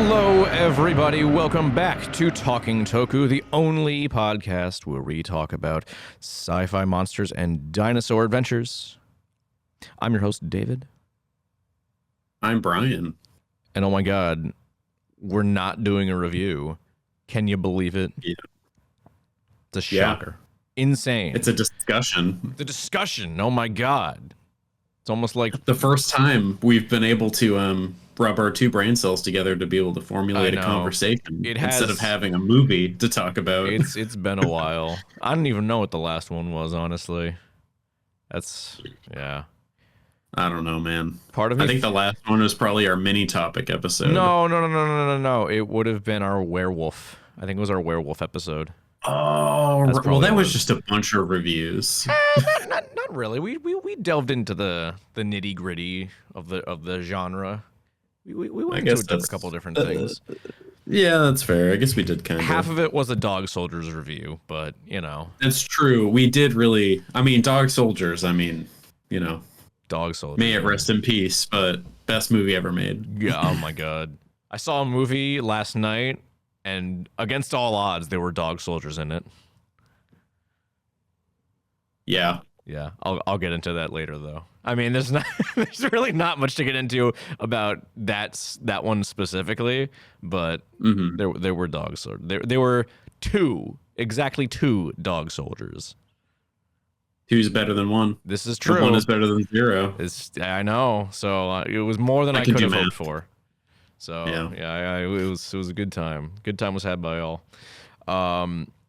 Hello, everybody. Welcome back to Talking Toku, the only podcast where we talk about sci-fi monsters and dinosaur adventures. I'm your host, David. I'm Brian. And oh my god, we're not doing a review. Can you believe it? Yeah. It's a shocker. Insane. It's a discussion. The discussion. Oh my god. It's almost like The first time we've been able to rub our two brain cells together to be able to formulate a conversation instead of having a movie to talk about. It's been a while. I don't even know what the last one was, honestly. Yeah. I don't know, man. Part of me I think the last one was probably our mini topic episode. No. It would have been our werewolf. I think it was our werewolf episode. Oh, well, that was just a bunch of reviews. Not really. We delved into the nitty gritty of the genre. We went into a couple of different things. Yeah, that's fair. I guess we did kind of. Half of it was a Dog Soldiers review, but That's true. We did really. I mean, Dog Soldiers. I mean, Dog Soldiers. May it rest in peace. But best movie ever made. Yeah. Oh my god. I saw a movie last night, and against all odds, there were dog soldiers in it. Yeah. Yeah, I'll get into that later, though. I mean, there's really not much to get into about that one specifically, but there were dog soldiers. There were exactly two dog soldiers. Two's better than one. This is true. One is better than zero. I know. So it was more than I could have hoped for. So yeah, it was a good time. Good time was had by all.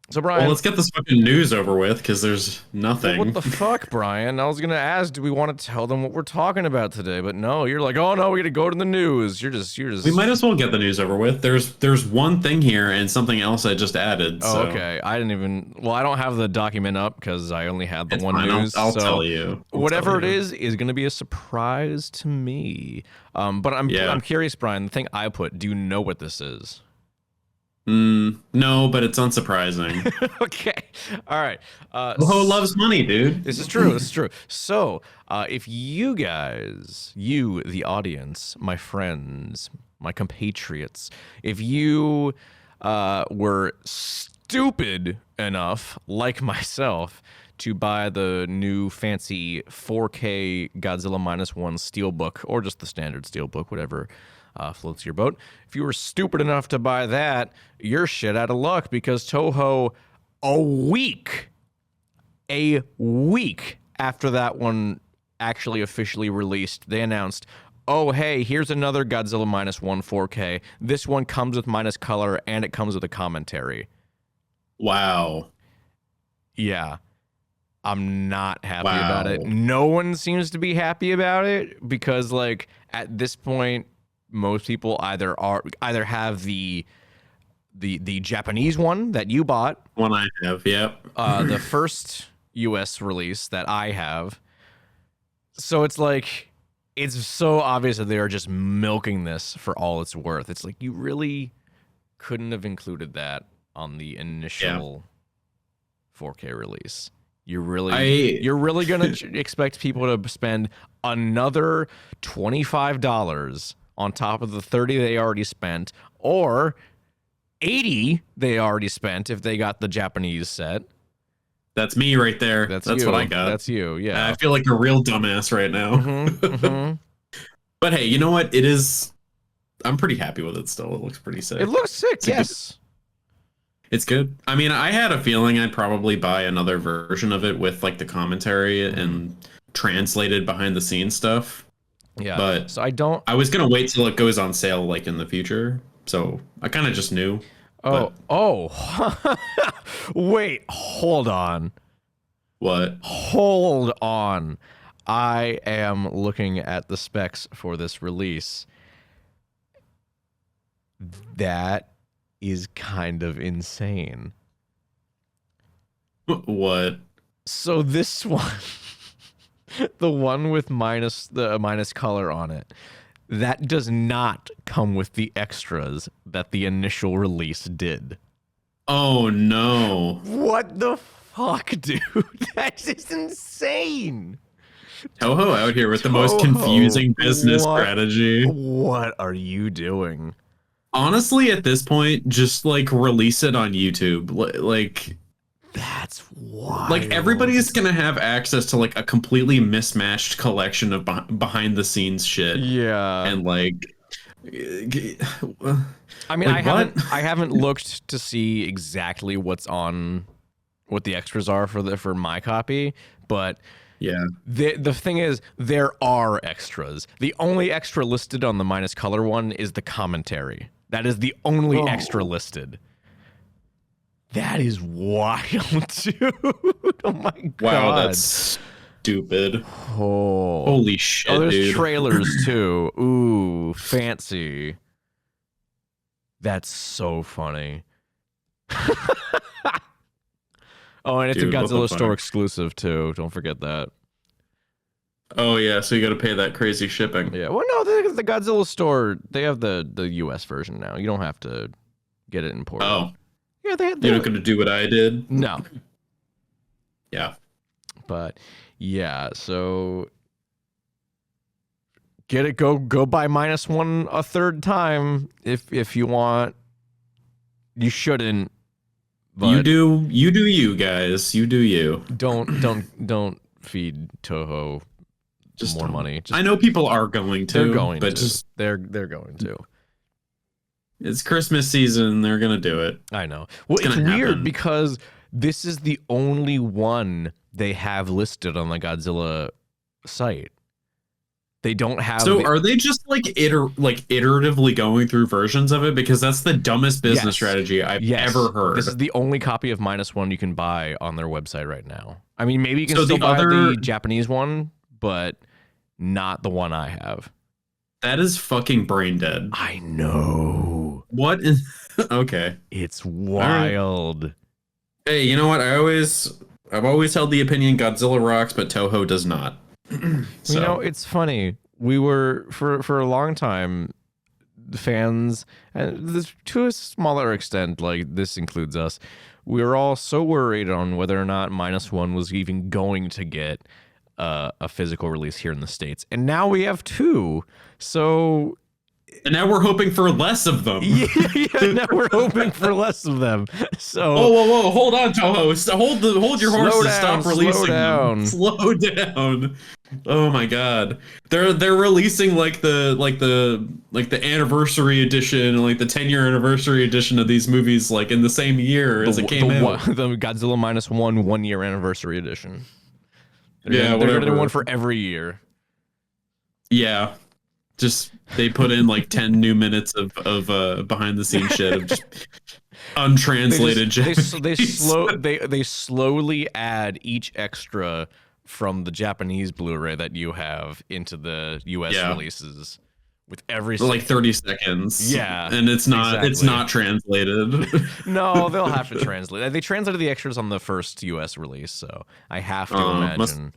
So Brian, well, let's get this fucking news over with because there's nothing. What the fuck, Brian? I was gonna ask, do we want to tell them what we're talking about today? But no, you're like, oh no, we gotta go to the news. You're just. We might as well get the news over with. There's one thing here and something else I just added. Oh, okay. I didn't even. Well, I don't have the document up because I only had the one news. I'll tell you. Whatever it is gonna be a surprise to me. But I'm curious, Brian. The thing I put. Do you know what this is? No, but it's unsurprising. Okay. All right. Ho loves money, dude. This is true. So, if you guys, the audience, my friends, my compatriots, if you were stupid enough, like myself, to buy the new fancy 4K Godzilla -1 Steelbook, or just the standard Steelbook, whatever floats your boat. If you were stupid enough to buy that, you're shit out of luck because Toho, a week after that one actually officially released, they announced, oh, hey, here's another Godzilla -1 4K. This one comes with minus color and it comes with a commentary. Wow. Yeah. I'm not happy about it. No one seems to be happy about it because, like, at this point, most people either have the Japanese one that you bought. One I have, yep. The first US release that I have. So it's like, it's so obvious that they are just milking this for all it's worth. It's like, you really couldn't have included that on the initial 4K release. You're really gonna expect people to spend another $25 on top of the $30 they already spent, or $80 they already spent if they got the Japanese set. That's me right there. That's what I got. That's you, yeah. I feel like a real dumbass right now. But hey, you know what? It is. I'm pretty happy with it still. It looks pretty sick. It looks sick, yes. It's good. I mean, I had a feeling I'd probably buy another version of it with like the commentary and translated behind the scenes stuff. Yeah. But so I was going to wait till it goes on sale like in the future. So I kind of just knew. Wait, hold on. What? Hold on. I am looking at the specs for this release. That is kind of insane. What? So this one, the one with minus color on it, that does not come with the extras that the initial release did. Oh no. What the fuck, dude? That's just insane. Toho out here with the most confusing business strategy. What are you doing? Honestly, at this point, just like release it on YouTube. That's wild. Like everybody's gonna have access to like a completely mismatched collection of behind the scenes shit. Yeah. And like, I mean, like, I haven't looked to see exactly what the extras are for my copy, but yeah. the thing is, there are extras. The only extra listed on the minus color one is the commentary. That is the only extra listed. That is wild, dude. Oh my god. Wow, that's stupid. Oh. Holy shit, oh, there's dude. trailers too. Ooh, fancy. That's so funny. Oh, and it's Dude, a what the Godzilla fuck? store exclusive too. Don't forget that. Oh yeah, so you got to pay that crazy shipping. Yeah. Well, no, the Godzilla store, they have the US version now. You don't have to get it imported. Oh, Yeah, you're not going to do what I did? No. Yeah. But yeah, so get it. Go buy -1 a third time if you want. You shouldn't. But You do you guys. You do you. don't feed Toho Just more don't. money. Just, I know people are going to. they're going but to. just They're going to. it's Christmas season. They're gonna do it. I know. Well, it's gonna weird happen. because this is the only one they have listed on the Godzilla site. They don't have. So are they just like iteratively going through versions of it? Because that's the dumbest business Yes. strategy I've Yes. ever heard. This is the only copy of -1 you can buy on their website right now. I mean, maybe you can So still the buy other- the Japanese one, but not the one I have. That is fucking brain dead. I know. What is okay? It's wild. Hey, you know what? I've always held the opinion Godzilla rocks, but Toho does not. So, You know, it's funny. We were for a long time fans, and this, to a smaller extent, like this includes us. We were all so worried on whether or not -1 was even going to get a physical release here in the States, and now we have 2. So and now we're hoping for less of them. yeah, now we're hoping for less of them. So Whoa! Hold on, Toho. Hold your Slow horses. down, Stop releasing slow them. Slow down. Oh my god, they're releasing like the anniversary edition, like the 10-year anniversary edition of these movies, like in the same year as it came out. the Godzilla -1 1-year anniversary edition. Yeah, they're gonna do whatever. one for every year. Yeah, just they put in like 10 new minutes of behind the scenes shit of just untranslated. They slowly add each extra from the Japanese Blu-ray that you have into the US releases with every like 30 seconds. Yeah, and it's not exactly. translated. No, they'll have to translate. They translated the extras on the first US release, so I have to imagine.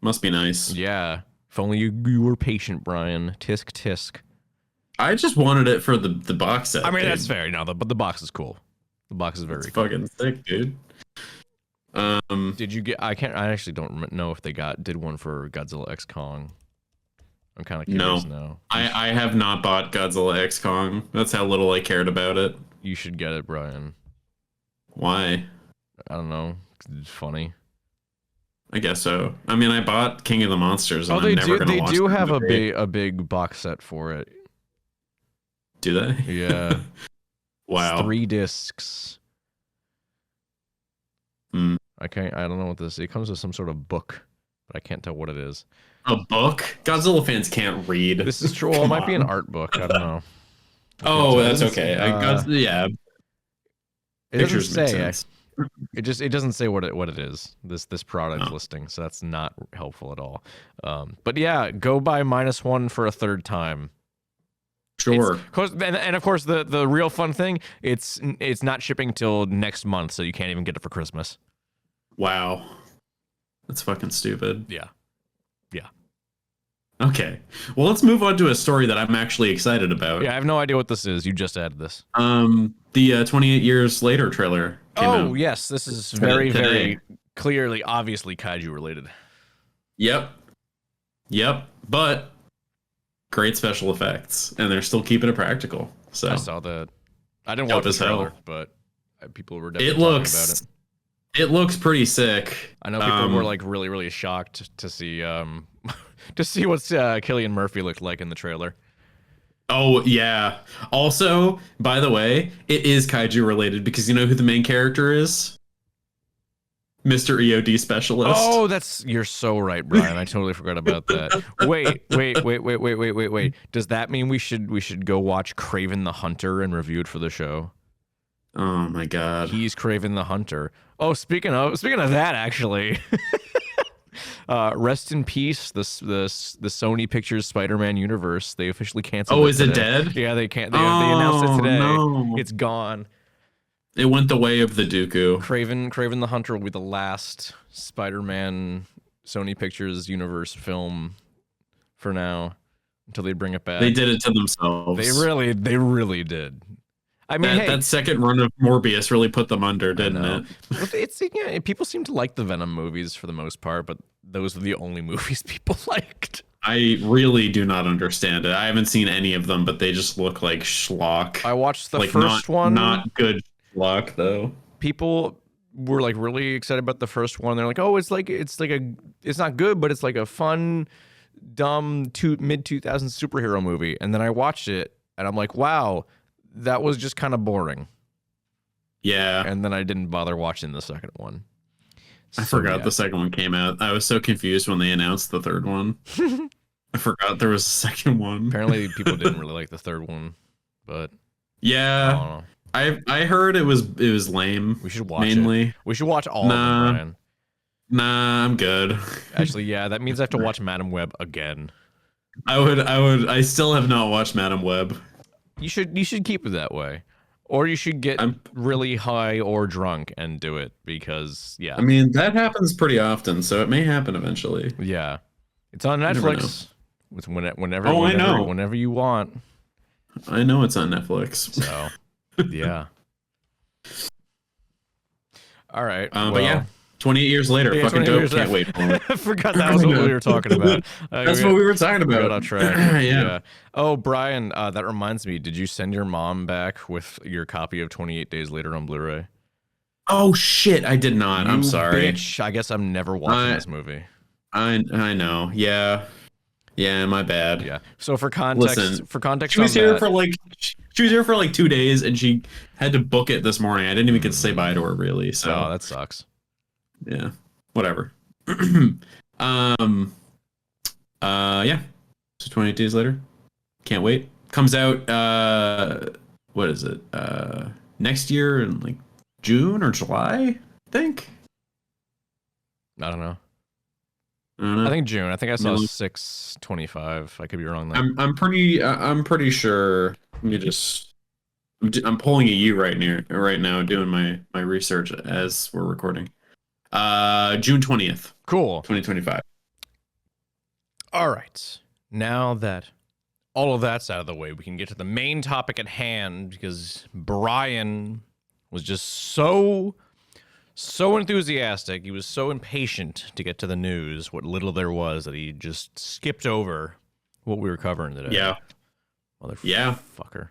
Must be nice. Yeah. If only you were patient, Brian. Tisk tisk. I just wanted it for the box set. I mean, dude. that's fair. No, but the box is cool. The box is very cool. Fucking sick, dude. Did you get? I actually don't know if they did one for Godzilla X Kong. I'm kind of curious now. I have not bought Godzilla X Kong. That's how little I cared about it. You should get it, Brian. Why? I don't know. It's funny. I guess so. I mean, I bought King of the Monsters. And They I'm never gonna do. They watch do the have movie. a big box set for it. Do they? Yeah. Wow. It's 3 discs. Hmm. I don't know what this is. It comes with some sort of book, but I can't tell what it is. A book? Godzilla fans can't read. This is true. Well, it might be an art book. I don't know. Oh, that's okay. Yeah. It Pictures doesn't make say. sense. It doesn't say what it is. This product Oh. listing, so that's not helpful at all. But yeah, go buy -1 for a third time. Sure. And of course, the real fun thing, it's not shipping till next month, so you can't even get it for Christmas. Wow. That's fucking stupid. Yeah. Okay. Well, let's move on to a story that I'm actually excited about. Yeah, I have no idea what this is. You just added this. The 28 Years Later trailer came out. Yes, this is Today. very clearly, obviously kaiju related. Yep. But great special effects, and they're still keeping it practical. So I saw that. I didn't Dope watch the as hell. trailer, but people were definitely talking about it. It looks pretty sick. I know people were like really, really shocked to see to see what Cillian Murphy looked like in the trailer. Oh yeah. Also, by the way, it is kaiju related because you know who the main character is? Mr. EOD Specialist. Oh, you're so right, Brian. I totally forgot about that. Wait. Does that mean we should go watch Kraven the Hunter and review it for the show? Oh my god. He's Kraven the Hunter. Oh, speaking of that, actually, rest in peace. The Sony Pictures Spider-Man universe. They officially canceled. Oh, it is today. it dead? Yeah, they can't. They announced it today. No. It's gone. It went the way of the Dooku. Kraven the Hunter will be the last Spider-Man Sony Pictures universe film for now until they bring it back. They did it to themselves. They really did. I mean, that second run of Morbius really put them under, didn't it? It's people seem to like the Venom movies for the most part, but those were the only movies people liked. I really do not understand it. I haven't seen any of them, but they just look like schlock. I watched the first one. Not good schlock though. People were like really excited about the first one. They're like, "Oh, it's not good, but it's like a fun, dumb mid 2000s superhero movie." And then I watched it, and I'm like, "Wow, that was just kind of boring." Yeah. And then I didn't bother watching the second one. I forgot the second one came out. I was so confused when they announced the third one. I forgot there was a second one. Apparently, people didn't really like the third one, but yeah, I don't know. I heard it was lame. We should watch mainly. it. We should watch all of them, Brian. Nah, I'm good. Actually, yeah, that means I have to watch Madam Web again. I still have not watched Madam Web. You should keep it that way. Or you should get really high or drunk and do it because, yeah. I mean, that happens pretty often, so it may happen eventually. Yeah. It's on Netflix. It's whenever you want. I know it's on Netflix. So, yeah. All right. But yeah, 28 years later. Yeah, fucking dope. Can't wait for it. I forgot that was what we were talking about. That's what we were talking about. Got off track. Yeah. Oh, Brian, that reminds me. Did you send your mom back with your copy of 28 Days Later on Blu-ray? Oh shit, I did not. I'm sorry. Bitch, I guess I'm never watching this movie. I know. Yeah. Yeah, my bad. Yeah. So for context, she was here for like 2 days and she had to book it this morning. I didn't even get to say bye to her really. So that sucks. Yeah. Whatever. Yeah. So 28 days later. Can't wait. Comes out what is it? Next year in like June or July, I think. I don't know. I think June. I think I saw 6/25. I could be wrong there. I'm pretty sure. I'm pulling a U right now, doing my research as we're recording. June 20th. Cool. 2025. All right. Now that all of that's out of the way, we can get to the main topic at hand because Brian was just so enthusiastic. He was so impatient to get to the news, what little there was, that he just skipped over what we were covering today. Yeah. Motherfucker.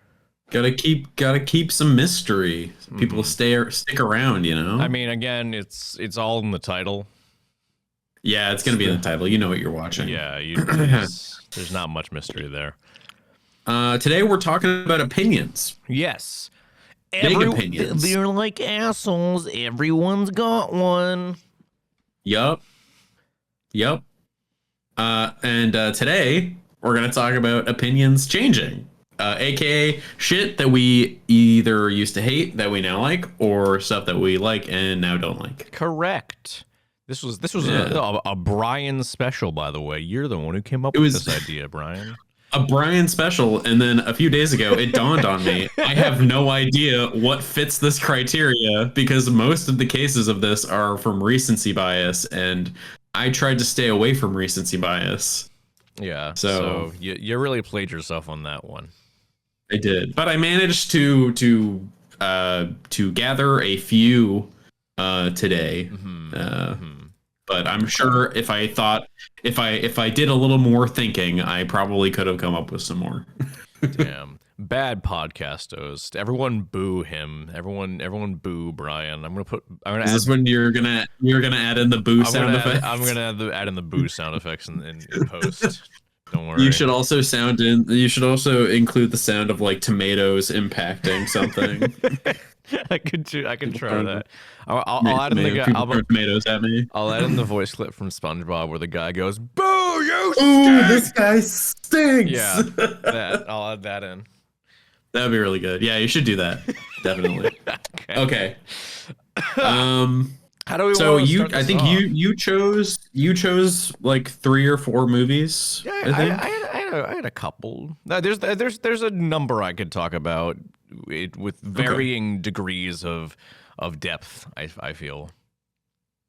Gotta keep some mystery. So people stick around, you know? I mean, again, it's all in the title. Yeah, it's gonna be in the title. You know what you're watching. Yeah, there's not much mystery there. Today we're talking about opinions. Yes. Big opinions. They're like assholes. Everyone's got one. Yup. And today we're going to talk about opinions changing, aka shit that we either used to hate that we now like, or stuff that we like and now don't like. Correct. This was a Brian special, by the way. You're the one who came up with this idea, Brian. A Brian special, and then a few days ago it dawned on me I have no idea what fits this criteria because most of the cases of this are from recency bias, and I tried to stay away from recency bias. Yeah, so you really played yourself on that one. I did, but I managed to gather a few today. But I'm sure if I did a little more thinking, I probably could have come up with some more. Damn. Bad podcast host. Everyone boo him. Everyone boo Brian. I'm gonna Is add, this when you're gonna add in the boo sound effect? I'm gonna add in the boo sound effects in post. Don't worry. You should also include the sound of like tomatoes impacting something. I can try that. I'll add in the People throw tomatoes at me. I'll add in the voice clip from SpongeBob where the guy goes, "Boo, you Ooh, stink!" this guy stinks. Yeah, that I'll add that in. That'd be really good. Yeah, you should do that. Definitely. Okay. How do we? So I think you chose like 3 or 4 movies. Yeah, I think. I had a couple. There's a number I could talk about with varying degrees of depth. I feel.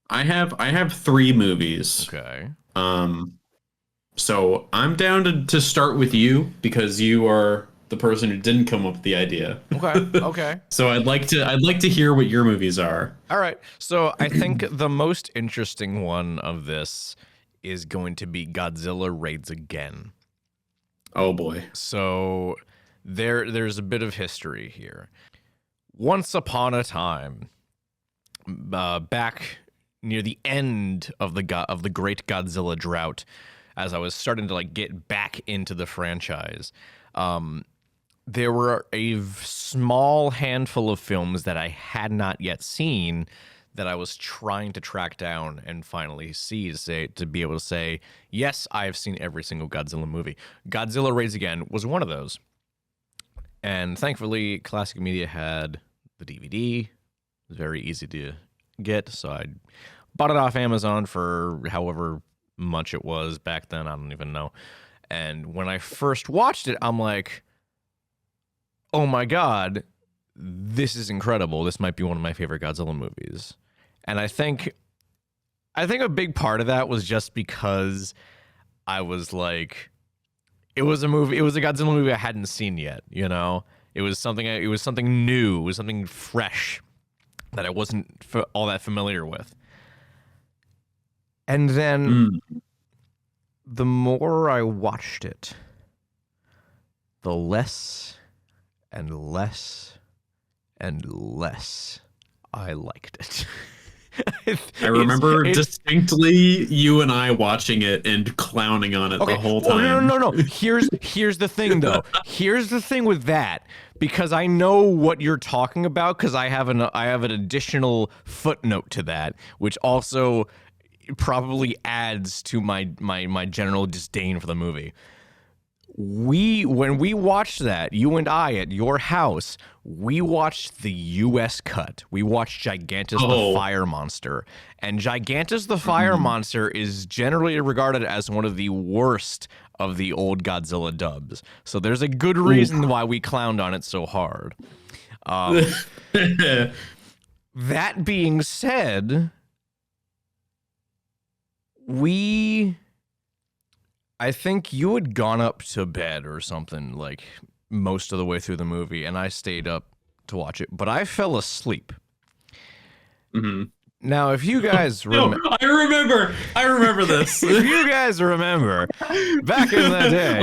I have 3 movies. Okay. So I'm down to start with you because you are the person who didn't come up with the idea. Okay. So I'd like to hear what your movies are. All right. So I think the most interesting one of this is going to be Godzilla Raids Again. Oh boy. So there's a bit of history here. Once upon a time, back near the end of the Great Godzilla drought, as I was starting to like get back into the franchise, there were a small handful of films that I had not yet seen that I was trying to track down and finally see to be able to say, yes, I have seen every single Godzilla movie. Godzilla Raids Again was one of those. And thankfully, Classic Media had the DVD. It was very easy to get, so I bought it off Amazon for however much it was back then. I don't even know. And when I first watched it, I'm like, oh my God, this is incredible. This might be one of my favorite Godzilla movies. And I think a big part of that was just because I was like, it was a Godzilla movie I hadn't seen yet, you know? It was something new, it was something fresh that I wasn't all that familiar with. And then the more I watched it, the less and less and less I liked it. I remember distinctly you and I watching it and clowning on it the whole time. No. Here's the thing, though. Here's the thing with that, because I know what you're talking about, because I have an additional footnote to that, which also probably adds to my general disdain for the movie. When we watched that, you and I at your house, we watched the US cut. We watched Gigantus the Fire Monster. And Gigantus the Fire Monster is generally regarded as one of the worst of the old Godzilla dubs. So there's a good reason why we clowned on it so hard. That being said, I think you had gone up to bed or something like most of the way through the movie, and I stayed up to watch it, but I fell asleep. Now, if you guys I remember this. If you guys remember, back in the day.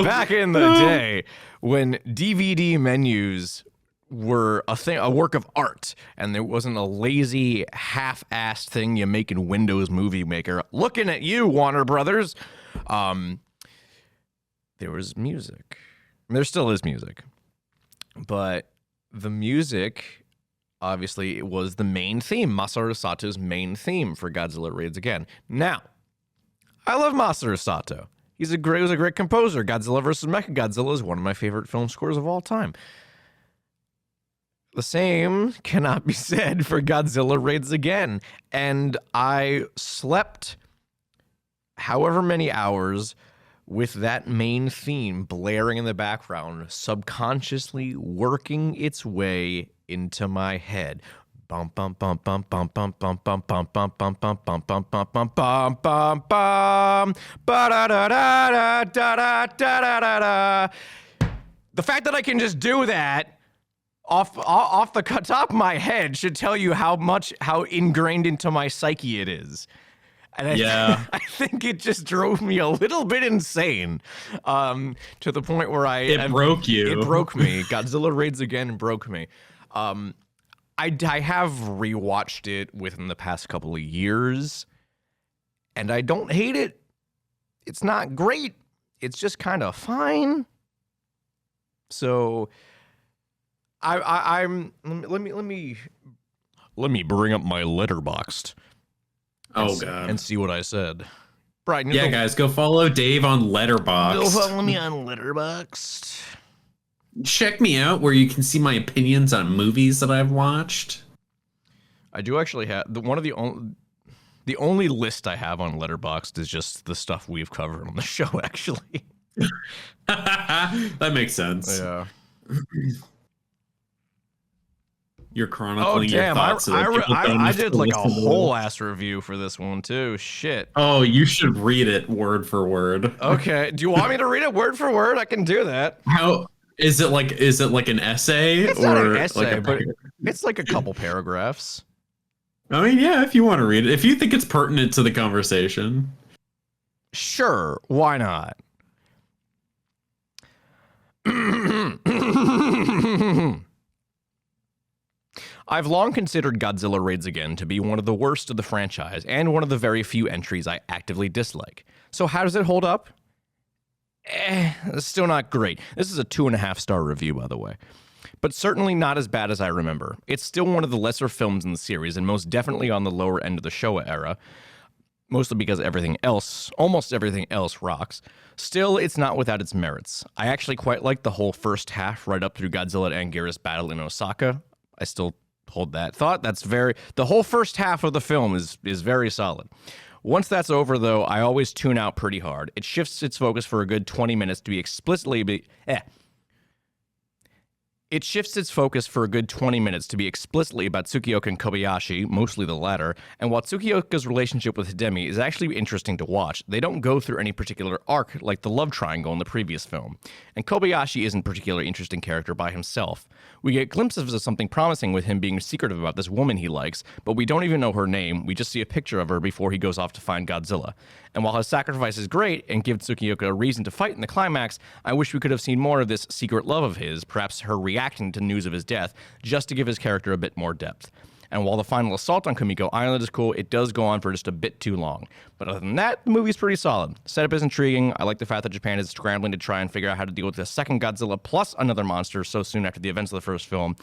Back in the day when DVD menus were a work of art, and there wasn't a lazy, half-assed thing you make in Windows Movie Maker. Looking at you, Warner Brothers. There was music. There still is music. But the music, obviously, it was the main theme, Masaru Sato's main theme for Godzilla Raids Again. Now, I love Masaru Sato. He was a great composer. Godzilla vs. Mechagodzilla is one of my favorite film scores of all time. The same cannot be said for Godzilla Raids Again. And I slept however many hours with that main theme blaring in the background, subconsciously working its way into my head. Bum bum bum bum bum bum bum bum bum bum bum bum bum bum bum bum bum bum bum ba da da da da da da da da. The fact that I can just do that off the top of my head should tell you how ingrained into my psyche it is. And I think it just drove me a little bit insane, to the point where it broke you. It broke me. Godzilla Raids Again broke me. I have rewatched it within the past couple of years, and I don't hate it. It's not great. It's just kind of fine. So I'm let me bring up my Letterboxd. Oh god. And see what I said. Brian, yeah, guys, go follow Dave on Letterboxd. Go follow me on Letterboxd. Check me out where you can see my opinions on movies that I've watched. I do actually have the only list I have on Letterboxd is just the stuff we've covered on the show, actually. That makes sense. Yeah. You're chronicling your thoughts. I did like a whole ass review for this one too. Shit. Oh, you should read it word for word. Okay. Do you want me to read it word for word? I can do that. How is it like? Is it like an essay? It's or not an essay, like but it's like a couple paragraphs. I mean, yeah, if you want to read it, if you think it's pertinent to the conversation. Sure, why not? I've long considered Godzilla Raids Again to be one of the worst of the franchise and one of the very few entries I actively dislike. So how does it hold up? It's still not great. This is a 2.5-star review, by the way. But certainly not as bad as I remember. It's still one of the lesser films in the series and most definitely on the lower end of the Showa era, mostly because almost everything else rocks. Still, it's not without its merits. I actually quite like the whole first half right up through Godzilla and Irys battle in Osaka. I still hold that thought. The whole first half of the film is very solid. Once that's over, though, I always tune out pretty hard. It shifts its focus for a good 20 minutes to be explicitly It shifts its focus for a good 20 minutes to be explicitly about Tsukiyoka and Kobayashi, mostly the latter, and while Tsukiyoka's relationship with Hidemi is actually interesting to watch, they don't go through any particular arc like the love triangle in the previous film. And Kobayashi isn't a particularly interesting character by himself. We get glimpses of something promising with him being secretive about this woman he likes, but we don't even know her name, we just see a picture of her before he goes off to find Godzilla. And while his sacrifice is great and gives Tsukiyoka a reason to fight in the climax, I wish we could have seen more of this secret love of his, perhaps her reacting to news of his death, just to give his character a bit more depth. And while the final assault on Kumiko Island is cool, it does go on for just a bit too long. But other than that, the movie's pretty solid. Setup is intriguing. I like the fact that Japan is scrambling to try and figure out how to deal with the second Godzilla plus another monster so soon after the events of the first film.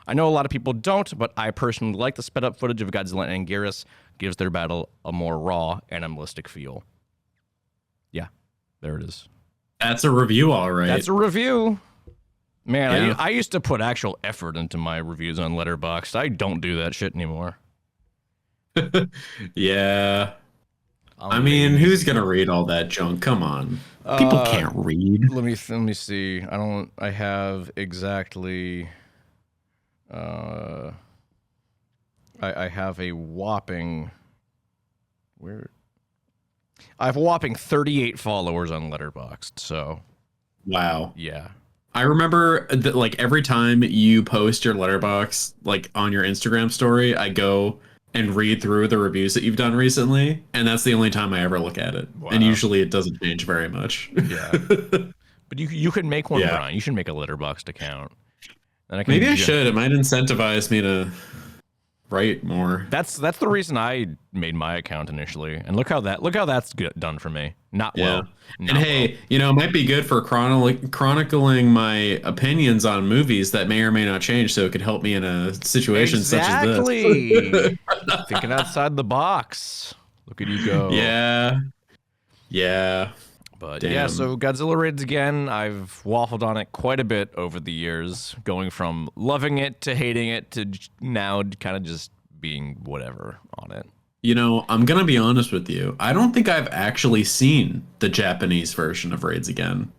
I know a lot of people don't, but I personally like the sped up footage of Godzilla and Irys. Gives their battle a more raw, animalistic feel. Yeah, there it is. That's a review, all right. That's a review. Man, Yeah. I used to put actual effort into my reviews on Letterboxd. I don't do that shit anymore. Yeah. I mean, who's gonna read all that junk? Come on, people can't read. Let me see. I have exactly. I have a whopping. I have a whopping 38 followers on Letterboxd. So. Wow. Yeah. I remember that, like, every time you post your Letterboxd, like on your Instagram story, I go and read through the reviews that you've done recently, and that's the only time I ever look at it. Wow. And usually it doesn't change very much. Yeah. But you could make one, Yeah. Brian. You should make a Letterboxd account. Then Maybe I should. It might incentivize me to write more. That's the reason I made my account initially, and look how that's done for me. Not well. And hey, you know, it might be good for chronicling my opinions on movies that may or may not change, so it could help me in a situation such as this. Exactly. Thinking outside the box. Look at you go. Yeah. But Damn. yeah, so Godzilla Raids Again, I've waffled on it quite a bit over the years, going from loving it to hating it to now kind of just being whatever on it. You know, I'm going to be honest with you. I don't think I've actually seen the Japanese version of Raids Again.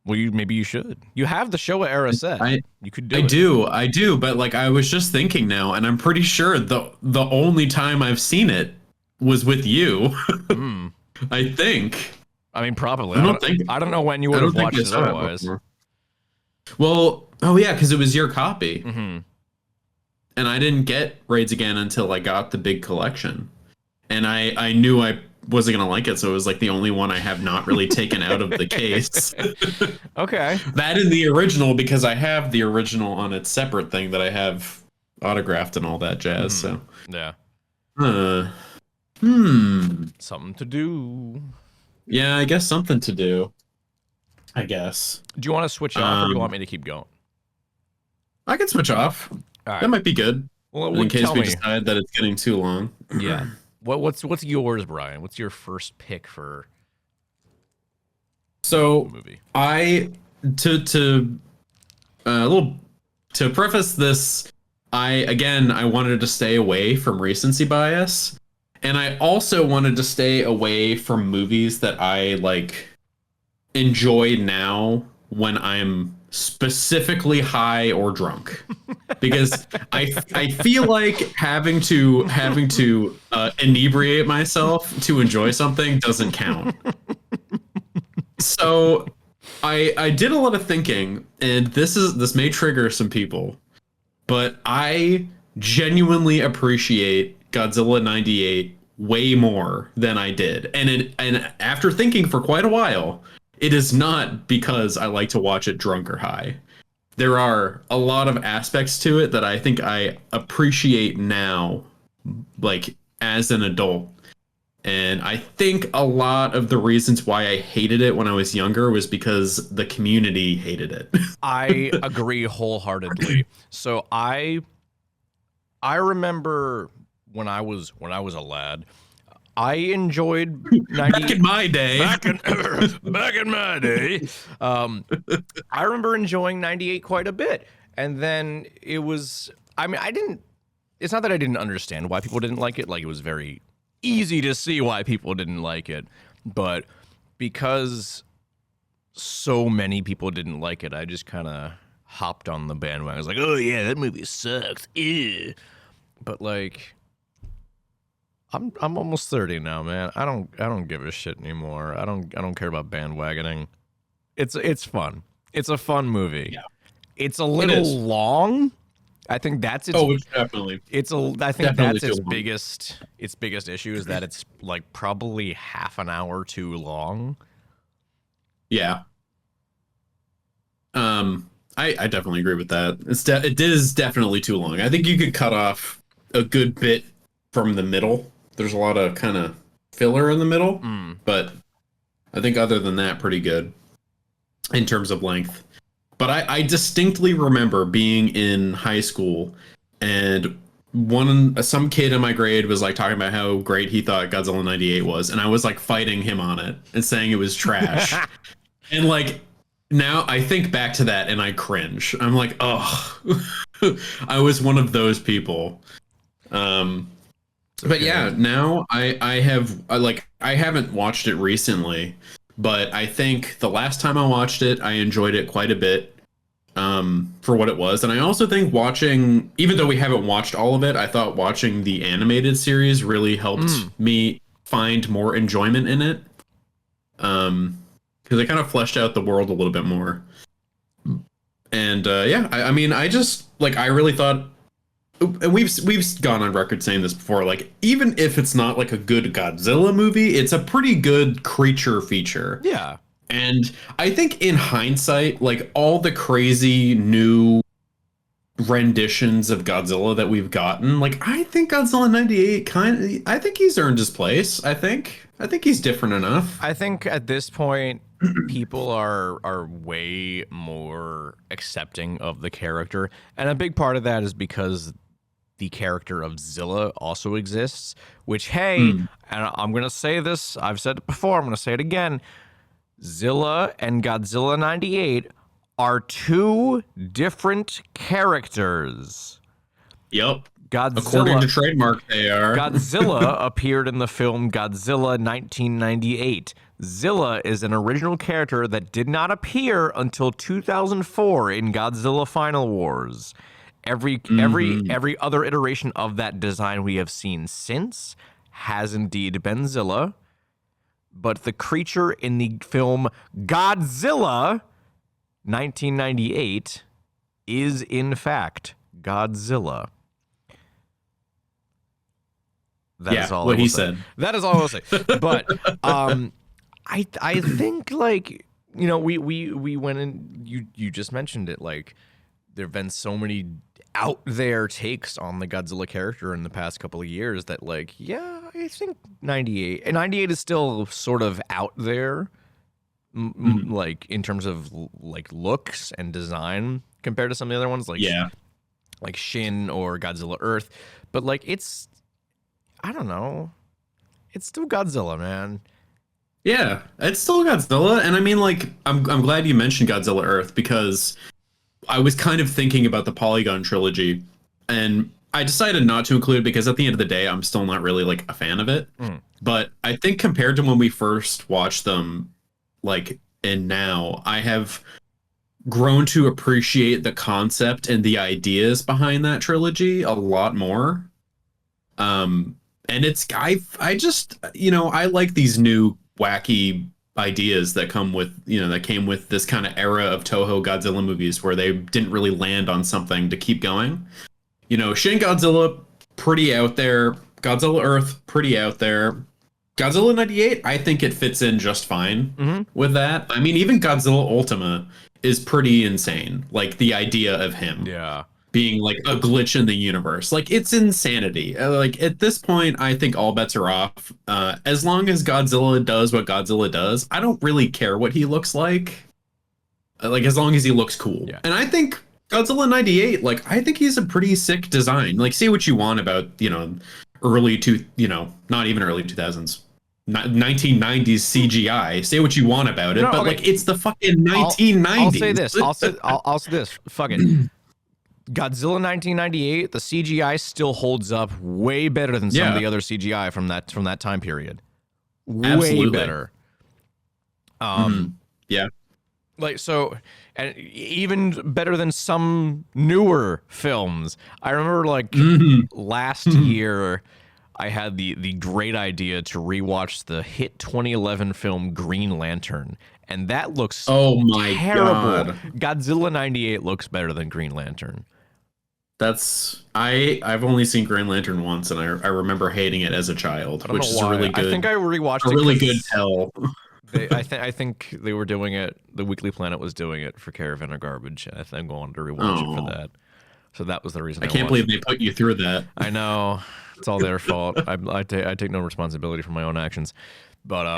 Well, maybe you should. You have the Showa era set. You could do it. I do, but like I was just thinking now, and I'm pretty sure the only time I've seen it was with you. I think. I mean, probably. I don't know when you would I have don't watched think it I saw it otherwise. before. Well, oh yeah, because it was your copy. Mm-hmm. And I didn't get Raids Again until I got the big collection. and I knew I wasn't gonna like it, so it was like the only one I have not really taken out of the case. Okay. That and the original, because I have the original on its separate thing that I have autographed and all that jazz. So Yeah. uh, Something to do. yeah, I guess something to do. I guess. Do you want to switch off, or do you want me to keep going? I can switch off. All right. That might be good. Well, In case tell we me. decide that it's getting too long. Yeah. What's yours, Brian? What's your first pick for So the movie? I to a little to preface this, I wanted to stay away from recency bias, and I also wanted to stay away from movies that I like enjoy now when I'm specifically high or drunk, because I feel like having to inebriate myself to enjoy something doesn't count. So I did a lot of thinking, and this may trigger some people, but I genuinely appreciate Godzilla 98 way more than I did. And after thinking for quite a while, it is not because I like to watch it drunk or high. There are a lot of aspects to it that I think I appreciate now, like as an adult. And I think a lot of the reasons why I hated it when I was younger was because the community hated it. I agree wholeheartedly. So I remember when I was a lad, I enjoyed 90 Back in my day. back in my day. I remember enjoying 98 quite a bit. And then it was, I mean, it's not that I didn't understand why people didn't like it. Like, it was very easy to see why people didn't like it. But because so many people didn't like it, I just kind of hopped on the bandwagon. I was like, oh yeah, that movie sucks. Ew. But like, I'm almost 30 now, man. I don't give a shit anymore. I don't care about bandwagoning. It's fun. It's a fun movie. Yeah. It's a little long. I think that's its. Oh, it's definitely. I think definitely that's its too long. biggest issue is that it's like probably half an hour too long. Yeah. I definitely agree with that. It is definitely too long. I think you could cut off a good bit from the middle. There's a lot of kind of filler in the middle, but I think other than that, pretty good in terms of length. But I distinctly remember being in high school, and some kid in my grade was like talking about how great he thought Godzilla 98 was, and I was like fighting him on it and saying it was trash. And like now I think back to that and I cringe. I'm like, oh, I was one of those people. But yeah, now I haven't watched it recently, but I think the last time I watched it, I enjoyed it quite a bit for what it was. And I also think watching, even though we haven't watched all of it, I thought watching the animated series really helped me find more enjoyment in it. Because it kind of fleshed out the world a little bit more. And yeah, I mean, I just like, I really thought, and we've gone on record saying this before, like, even if it's not like a good Godzilla movie, it's a pretty good creature feature. Yeah. And I think in hindsight, like all the crazy new renditions of Godzilla that we've gotten, like I think Godzilla 98 I think he's earned his place. I think he's different enough. I think at this point, people are way more accepting of the character, and a big part of that is because the character of Zilla also exists. Which, hey, and I'm gonna say this. I've said it before. I'm gonna say it again. Zilla and Godzilla 98 are two different characters. Yep. Godzilla, According to trademark, they are. Godzilla appeared in the film Godzilla 1998. Zilla is an original character that did not appear until 2004 in Godzilla Final Wars. Every other iteration of that design we have seen since has indeed been Zilla, but the creature in the film Godzilla 1998 is in fact Godzilla. That is all what I will he say. said. That is all I will say. But I think like we went and you just mentioned it, like there've been so many out there takes on the Godzilla character in the past couple of years that like I think 98 is still sort of out there like in terms of like looks and design compared to some of the other ones like Shin or Godzilla Earth, but like it's I don't know. It's still Godzilla, man. Yeah, it's still Godzilla, and I mean, like, I'm glad you mentioned Godzilla Earth because I was kind of thinking about the Polygon trilogy, and I decided not to include it because at the end of the day, I'm still not really like a fan of it. But I think compared to when we first watched them, like, and now, I have grown to appreciate the concept and the ideas behind that trilogy a lot more. And it's I just I like these new wacky ideas that come with that came with this kind of era of Toho Godzilla movies where they didn't really land on something to keep going. Shin Godzilla, pretty out there. Godzilla Earth, pretty out there. Godzilla 98, I think it fits in just fine with that. I mean, even Godzilla Ultima is pretty insane. Like the idea of him. Yeah. Being like a glitch in the universe. Like it's insanity. Like at this point, I think all bets are off. As long as Godzilla does what Godzilla does, I don't really care what he looks like. Like as long as he looks cool. Yeah. And I think Godzilla 98, like I think he's a pretty sick design. Like say what you want about, not even early 2000s. 1990s CGI. Say what you want about it, but like it's the fucking 1990s. I'll say this. I'll say this. Fuck it. Godzilla 1998, the CGI still holds up way better than some of the other CGI from that time period. Way better. Yeah. Like so, and even better than some newer films. I remember like last year, I had the great idea to rewatch the hit 2011 film Green Lantern, and that looks terrible. God. Godzilla 98 looks better than Green Lantern. I've only seen Green Lantern once, and I remember hating it as a child, which is a really good. I think I rewatched a really good tell. I think they were doing it. The Weekly Planet was doing it for Caravan of Garbage. I think I wanted to rewatch it for that. So that was the reason. I can't believe they put you through that. I know it's all their fault. I take no responsibility for my own actions. But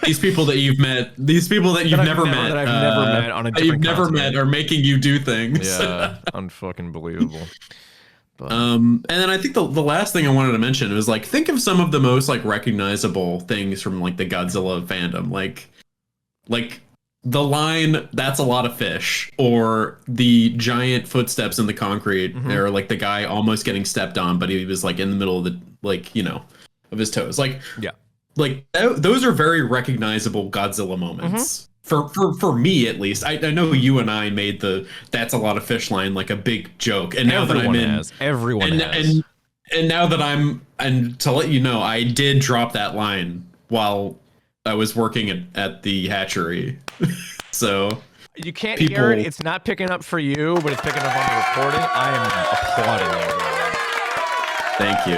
these people that you've met, these people that you've never met, that I've never met on a different continent. are making you do things. Yeah, unfucking believable. But, and then I think the last thing I wanted to mention was like think of some of the most like recognizable things from like the Godzilla fandom, like the line "That's a lot of fish," or the giant footsteps in the concrete, or like the guy almost getting stepped on, but he was like in the middle of the of his toes, like those are very recognizable Godzilla moments. For me at least. I know you and I made the "that's a lot of fish" line like a big joke, and now everyone that I'm in, has. Everyone has. And now that and to let you know, I did drop that line while I was working at the hatchery. So you can't hear it. It's not picking up for you, but it's picking up on the recording. I am applauding you. Thank you.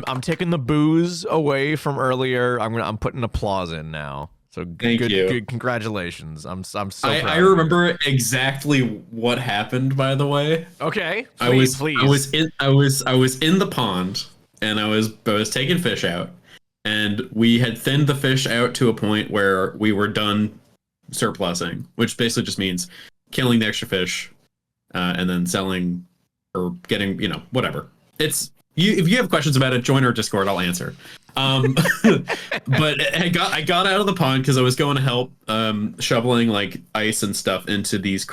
I'm taking the booze away from earlier. I'm putting applause in now. So good congratulations. I'm so proud. I remember exactly what happened, by the way. Okay. Please. I was in the pond and I was taking fish out, and we had thinned the fish out to a point where we were done surplusing, which basically just means killing the extra fish and then selling or getting, whatever. It's if you have questions about it, join our Discord. I'll answer. But I got out of the pond because I was going to help shoveling like ice and stuff into these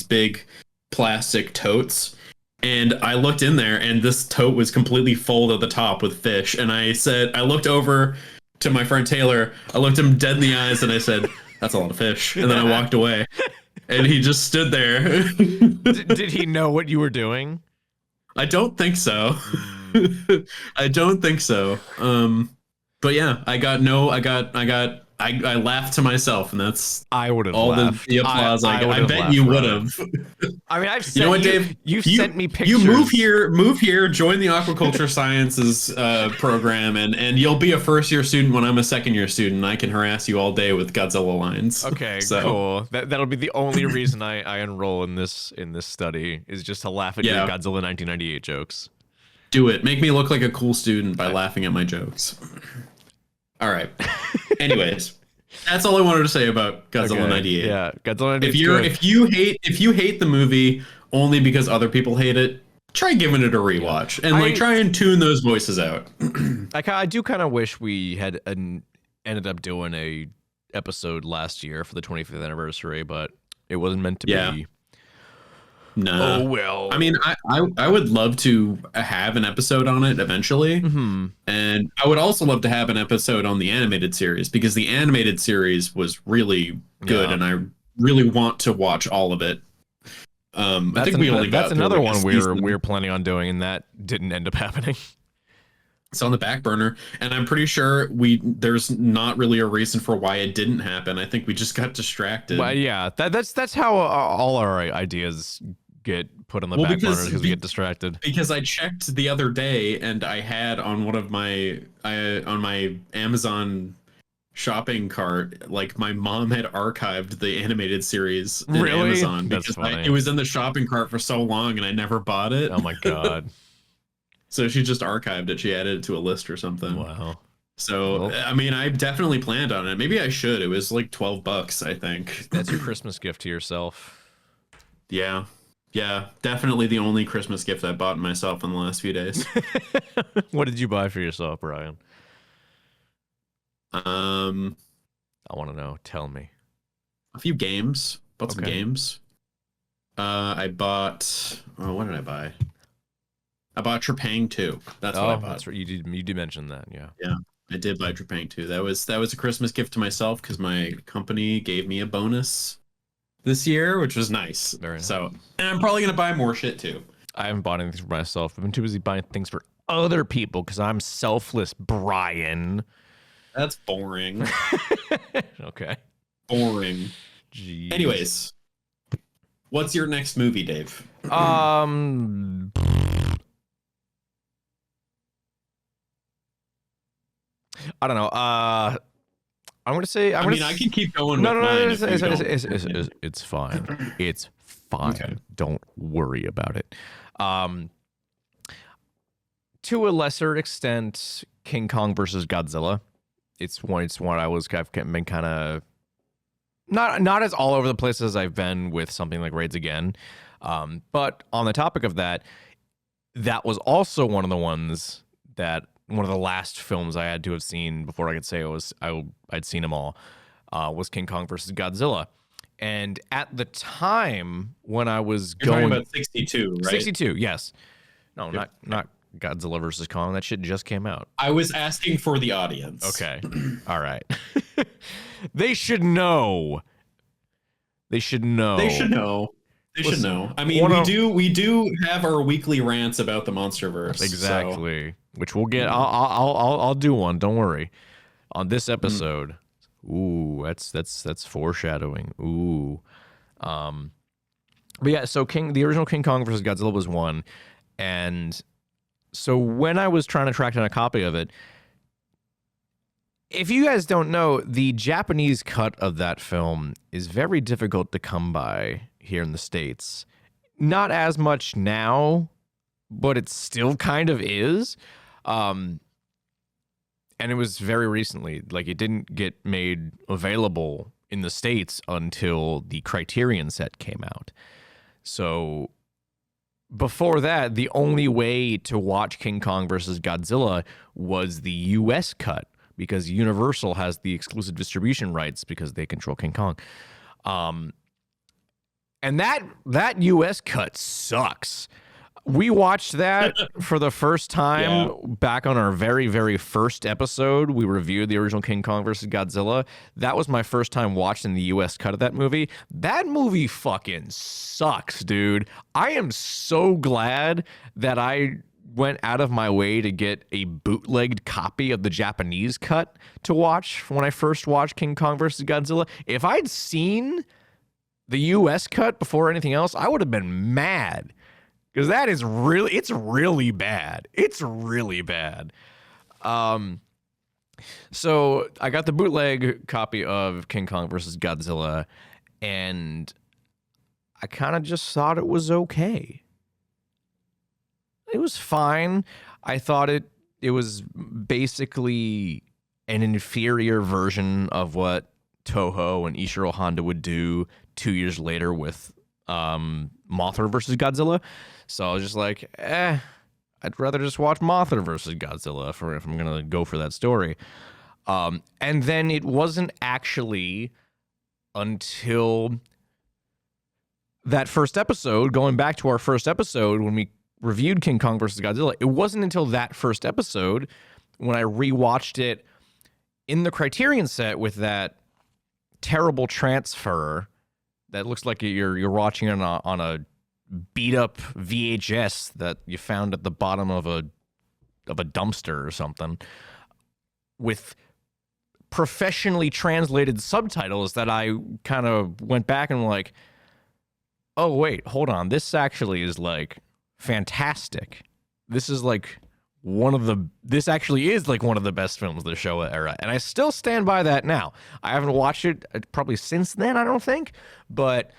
big plastic totes, and I looked in there and this tote was completely full to the top with fish, and I looked over to my friend Taylor, I looked him dead in the eyes and I said, "That's a lot of fish," and then I walked away and he just stood there. Did he know what you were doing? I don't think so. I don't think so. But yeah, I got I laughed to myself, and that's I would have all laughed. the applause I got. I would've bet laughed, you would Ryan. have. I mean, I've sent You know what, Dave? You've sent me pictures. You move here, join the aquaculture sciences program, and you'll be a first-year student when I'm a second-year student. I can harass you all day with Godzilla lines. Okay, so, cool. That'll be the only reason I enroll in this study is just to laugh at your Godzilla 1998 jokes. Do it. Make me look like a cool student by laughing at my jokes. All right. Anyways, that's all I wanted to say about Godzilla 98. Yeah, Godzilla 98. If you hate the movie only because other people hate it, try giving it a rewatch and try and tune those voices out. I do kind of wish we had ended up doing a episode last year for the 25th anniversary, but it wasn't meant to be. No. Oh well. I mean, I would love to have an episode on it eventually, and I would also love to have an episode on the animated series because the animated series was really good, and I really want to watch all of it. I think we only got that's another one we were planning on doing, and that didn't end up happening. It's on the back burner, and I'm pretty sure there's not really a reason for why it didn't happen. I think we just got distracted. Well, yeah, that's how all our ideas get put on the back burner because we get distracted. Because I checked the other day, and I had on one of my on my Amazon shopping cart, like my mom had archived the animated series in Amazon because it was in the shopping cart for so long, and I never bought it. Oh my god. So she just archived it. She added it to a list or something. Wow. So, I mean, I definitely planned on it. Maybe I should. It was like $12, I think. That's your Christmas gift to yourself. Yeah. Yeah. Definitely the only Christmas gift I bought myself in the last few days. What did you buy for yourself, Brian? I want to know. Tell me. A few games. Bought some games. I bought... Oh, what did I buy? I bought Trepang 2. That's what I bought. That's right. You did mention that, yeah. Yeah, I did buy Trepang 2. That was a Christmas gift to myself because my company gave me a bonus this year, which was nice. Very nice. So, and I'm probably gonna buy more shit too. I haven't bought anything for myself. I've been too busy buying things for other people because I'm selfless, Brian. That's boring. Okay. Boring. Jeez. Anyways, what's your next movie, Dave? I don't know. I'm gonna say. I mean, I can keep going. No, with no. It's fine. It's fine. Okay. Don't worry about it. To a lesser extent, King Kong versus Godzilla. It's one I've been kind of not as all over the place as I've been with something like Raids Again. But on the topic of that was also one of the last films I had to have seen before I could say I'd seen them all, was King Kong versus Godzilla. And at the time when I was talking about 62, right? 62, yes. No, not Godzilla versus Kong. That shit just came out. I was asking for the audience. Okay. All right. They should know. They should know. I mean, we do have our weekly rants about the MonsterVerse. Exactly. So. Which we'll get. I'll do one. Don't worry. On this episode. Ooh, that's foreshadowing. Ooh. But yeah, so the original King Kong versus Godzilla was one, and so when I was trying to track down a copy of it, if you guys don't know, the Japanese cut of that film is very difficult to come by here in the States. Not as much now, but it still kind of is. And it was very recently. Like, it didn't get made available in the States until the Criterion set came out. So before that, the only way to watch King Kong versus Godzilla was the US cut, because Universal has the exclusive distribution rights because they control King Kong. And that US cut sucks. We watched that for the first time back on our very, very first episode. We reviewed the original King Kong versus Godzilla. That was my first time watching the US cut of that movie. That movie fucking sucks, dude. I am so glad that I went out of my way to get a bootlegged copy of the Japanese cut to watch when I first watched King Kong versus Godzilla. If I'd seen the US cut before anything else, I would have been mad. Because that is really, it's really bad. It's really bad. So I got the bootleg copy of King Kong versus Godzilla, and I kind of just thought it was okay. It was fine. I thought it was basically an inferior version of what Toho and Ishiro Honda would do 2 years later with Mothra versus Godzilla. So I was just like, I'd rather just watch Mothra versus Godzilla if I'm going to go for that story. And then it wasn't actually until that first episode, going back to our first episode when we reviewed King Kong versus Godzilla, it wasn't until that first episode when I rewatched it in the Criterion set with that terrible transfer that looks like you're watching it on a beat up VHS that you found at the bottom of a dumpster or something, with professionally translated subtitles that I kind of went back and like, oh wait, hold on, this actually is like fantastic. This is like this actually is like one of the best films of the Showa era, and I still stand by that now. I haven't watched it probably since then, I don't think, but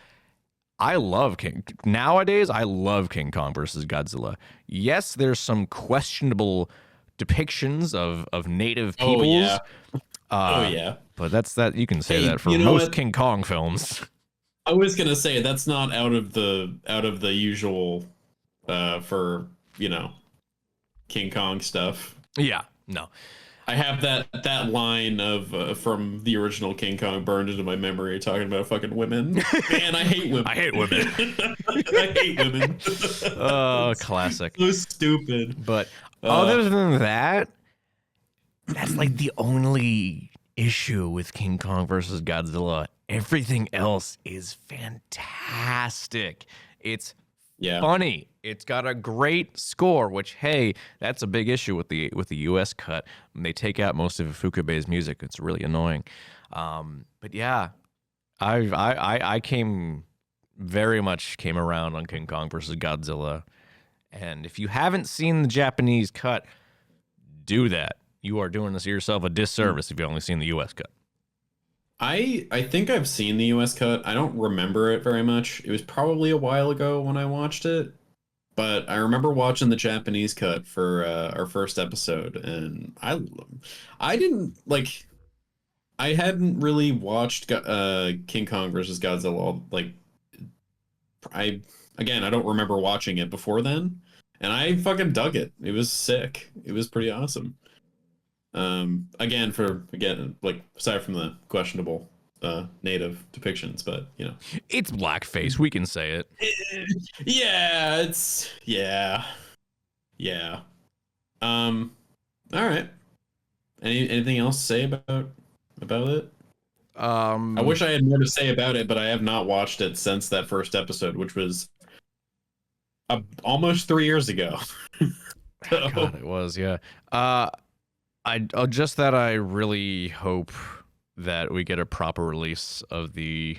I love nowadays I love King Kong versus Godzilla. Yes, there's some questionable depictions of native peoples. Oh yeah. But that you can say that for most King Kong films. I was gonna say that's not out of the usual for King Kong stuff. Yeah, no. I have that line of from the original King Kong burned into my memory, talking about fucking women. Man, I hate women. I hate women. I hate women. Oh, classic. So stupid. But other than that, that's like the only issue with King Kong versus Godzilla. Everything else is fantastic. It's funny. It's got a great score, which, hey, that's a big issue with the US cut. When they take out most of Ifukube's music, it's really annoying. But yeah, I very much came around on King Kong versus Godzilla. And if you haven't seen the Japanese cut, do that. You are doing yourself a disservice if you've only seen the US cut. I think I've seen the US cut. I don't remember it very much. It was probably a while ago when I watched it, but I remember watching the Japanese cut for our first episode, and I didn't like. I hadn't really watched King Kong versus Godzilla. Like, I don't remember watching it before then, and I fucking dug it. It was sick. It was pretty awesome. Like, aside from the questionable native depictions, but it's blackface, we can say it. All right, anything else to say about it? I wish I had more to say about it, but I have not watched it since that first episode, which was almost 3 years ago. So. God, it was, yeah. I really hope that we get a proper release of the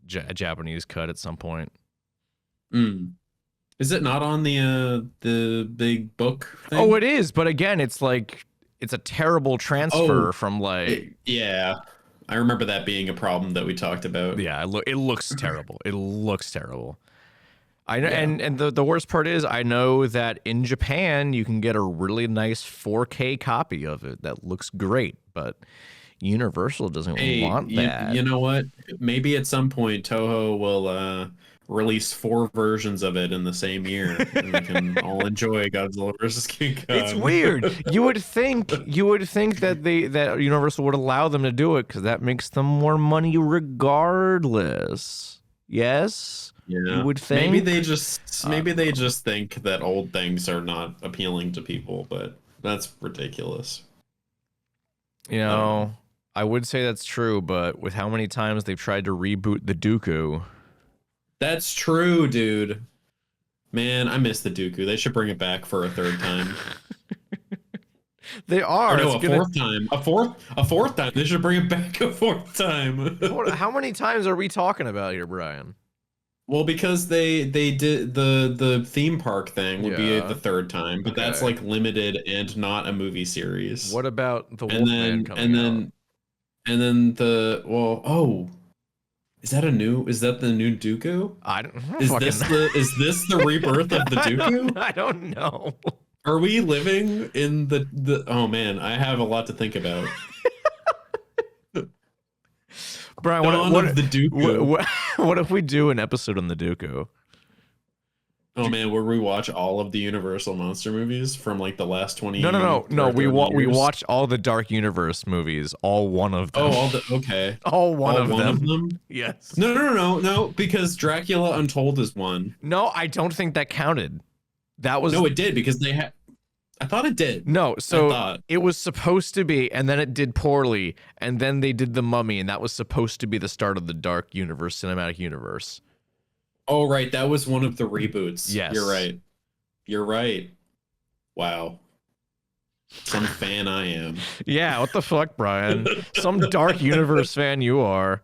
Japanese cut at some point. Is it not on the big book thing? Oh, it is, but again, it's like it's a terrible transfer from like. Yeah, I remember that being a problem that we talked about. Yeah, it looks terrible. It looks terrible. I know, and the worst part is I know that in Japan you can get a really nice 4K copy of it that looks great, but Universal doesn't want that. You know what? Maybe at some point Toho will release 4 versions of it in the same year, and we can all enjoy Godzilla versus King Kong. It's weird. You would think that Universal would allow them to do it because that makes them more money regardless. Yes. Yeah. You would think. Maybe they just think that old things are not appealing to people, but that's ridiculous. I would say that's true, but with how many times they've tried to reboot the Dooku. That's true, dude. Man, I miss the Dooku. They should bring it back for a third time. They Or are. no, It's a gonna. fourth time. A fourth time. They should bring it back a fourth time. How many times are we talking about here, Brian? Well, because they did the theme park thing would be the Yeah. third time, but that's Okay. like limited and not a movie series. What about the And Wolfman then coming and out? then and then the well, oh, is that the new Dooku? I don't Is fucking. this the rebirth of the Dooku? I don't know. Are we living in the oh man, I have a lot to think about. Brian, Dawn of the Dooku. what if we do an episode on the Dooku? Oh man, where we watch all of the Universal monster movies from like the last 20 No. or We 30 we years? watch all the Dark Universe movies, all one of them. Oh, okay. all one All of one them. of them? Yes. No, because Dracula Untold is one. No, I don't think that counted. That was No, it did because they had. I thought it did. no. So thought. it was supposed to be, and then it did poorly, and then they did the Mummy, and that was supposed to be the start of the Dark Universe cinematic universe. Oh, right, that was one of the reboots. Yes. You're right. You're right. Wow. Some fan I am. Yeah, what the fuck, Brian? Some Dark Universe fan you are.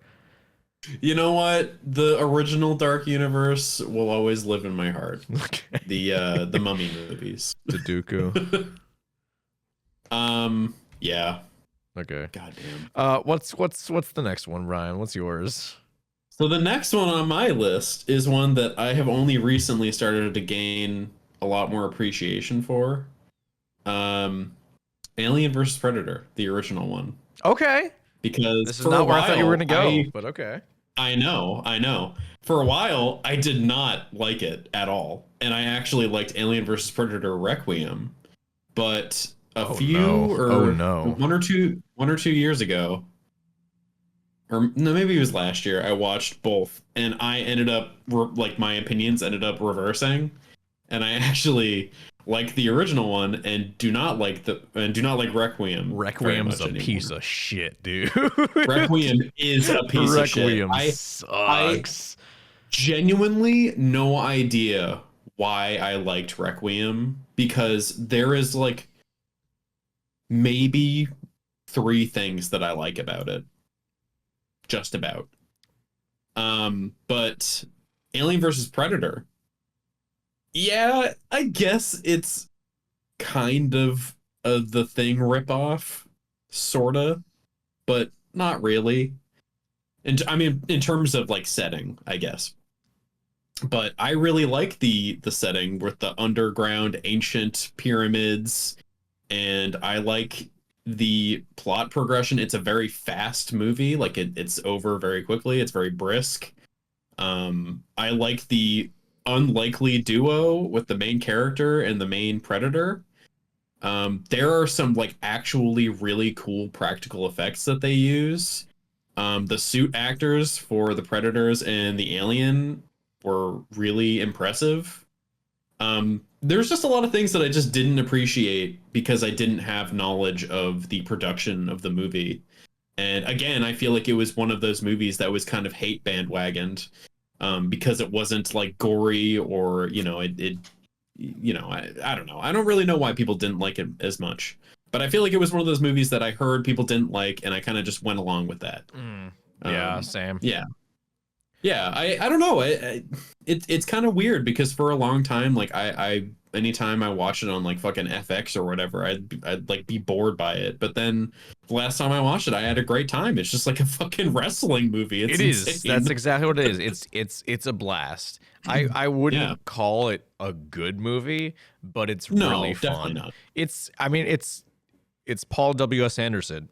You know what? The original Dark Universe will always live in my heart. Okay. The Mummy movies. The Dooku. Yeah. Okay. Goddamn. What's the next one, Brian? What's yours? So the next one on my list is one that I have only recently started to gain a lot more appreciation for. Alien versus Predator, the original one. Okay. Because This is for not a where I thought you were while, gonna go, but okay. I know. For a while, I did not like it at all, and I actually liked Alien vs Predator Requiem. But one or two years ago, or no, maybe it was last year, I watched both, and I ended up like my opinions ended up reversing, and I actually like the original one and do not like Requiem. Requiem's a piece of shit, dude. Requiem is a piece of shit. Requiem sucks. Genuinely no idea why I liked Requiem, because there is like maybe 3 things that I like about it. Just about. But Alien versus Predator, yeah, I guess it's kind of a The Thing ripoff, sorta, but not really. And I mean, in terms of like setting, I guess. But I really like the setting with the underground ancient pyramids, and I like the plot progression. It's a very fast movie, like it's over very quickly. It's very brisk. I like the unlikely duo with the main character and the main predator. There are some like actually really cool practical effects that they use. The suit actors for the predators and the alien were really impressive. There's just a lot of things that I just didn't appreciate because I didn't have knowledge of the production of the movie. And again, I feel like it was one of those movies that was kind of hate bandwagoned, because it wasn't like gory, or I don't know. I don't really know why people didn't like it as much. But I feel like it was one of those movies that I heard people didn't like, and I kind of just went along with that. Yeah, same. Yeah, I don't know. It's kind of weird because for a long time, like I anytime I watch it on like fucking FX or whatever, I'd like be bored by it. But then the last time I watched it, I had a great time. It's just like a fucking wrestling movie. It's insane. That's exactly what it is. It's a blast. I wouldn't call it a good movie, but it's really fun. Not. It's Paul W.S. Anderson.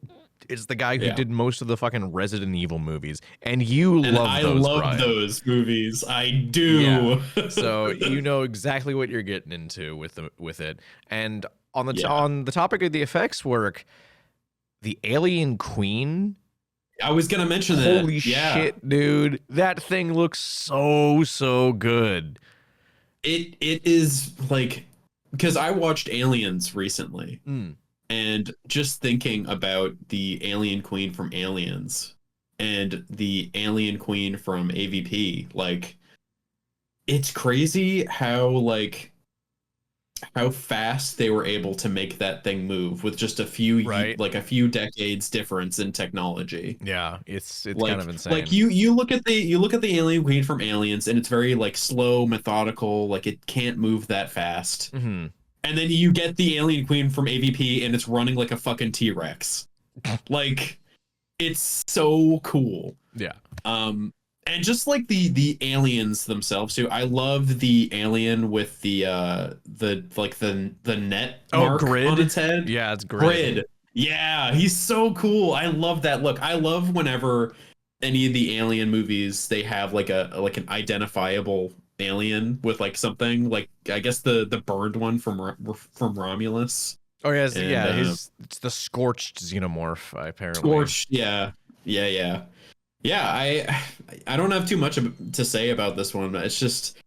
It's the guy who did most of the fucking Resident Evil movies, and you love those. I love Brian. Those movies. I do. Yeah. So you know exactly what you're getting into with it. And on the topic of the effects work, the Alien Queen. I was gonna mention that. Holy shit, dude! That thing looks so good. It is like, because I watched Aliens recently. And just thinking about the Alien Queen from Aliens and the Alien Queen from AVP, like, it's crazy how like how fast they were able to make that thing move with just a few Right. like a few decades difference in technology. Yeah, it's kind of Like insane. you look at the alien queen from Aliens, and it's very like slow, methodical, like it can't move that fast. Hmm. And then you get the alien queen from AVP, and it's running like a fucking T-Rex. Like it's so cool. Yeah. Um, and just like the aliens themselves too. I loved the alien with the like the net Oh, mark on Grid. its head. Yeah, it's Grid. Grid. Yeah, he's so cool. I love that look. I love whenever any of the alien movies they have like a like an identifiable alien with like something like I guess the burned one from Romulus Oh yeah, yeah. and It's the scorched xenomorph apparently. Scorch. Yeah, yeah. Yeah, I don't have too much to say about this one. It's just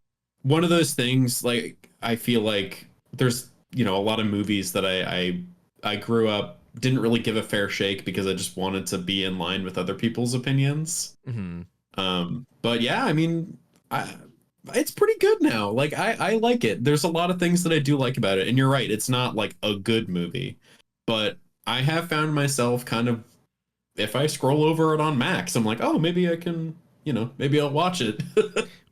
one of those things. Like I feel like there's a lot of movies that I grew up didn't really give a fair shake because I just wanted to be in line with other people's opinions. Hmm. But yeah, I mean, it's pretty good now. Like I like it. There's a lot of things that I do like about it, and you're right. It's not like a good movie, but I have found myself kind of if I scroll over it on Max, I'm like, oh, maybe I can, maybe I'll watch it.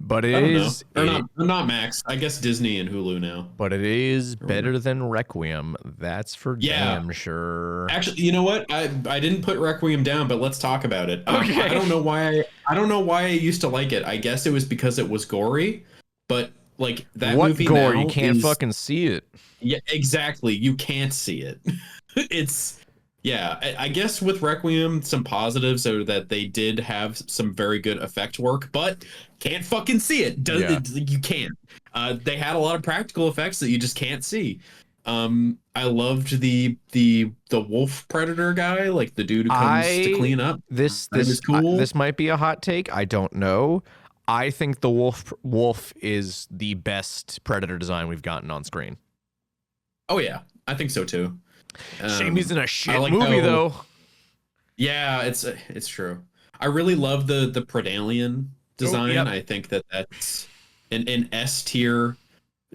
But I it don't know. is Or it, not Max. I guess Disney and Hulu now. but it is better than Requiem. That's for Yeah. damn sure. Actually, you know what? I didn't put Requiem down, but let's talk about it. Okay. I don't know why. I don't know why I used to like it. I guess it was because it was gory, but like that What movie gore? now You can't is, fucking see it. yeah, exactly. You can't see it. It's yeah. I guess with Requiem, some positives are that they did have some very good effect work, but can't fucking see it. Yeah. You can't. They had a lot of practical effects that you just can't see. I loved the wolf predator guy, like the dude who comes to clean up. This That was cool. this might be a hot take. I don't know. I think the wolf is the best predator design we've gotten on screen. Oh yeah, I think so too. Shame he's in a shit like movie how- though. Yeah, it's true. I really love the Predalien design. yep. I think that's an S tier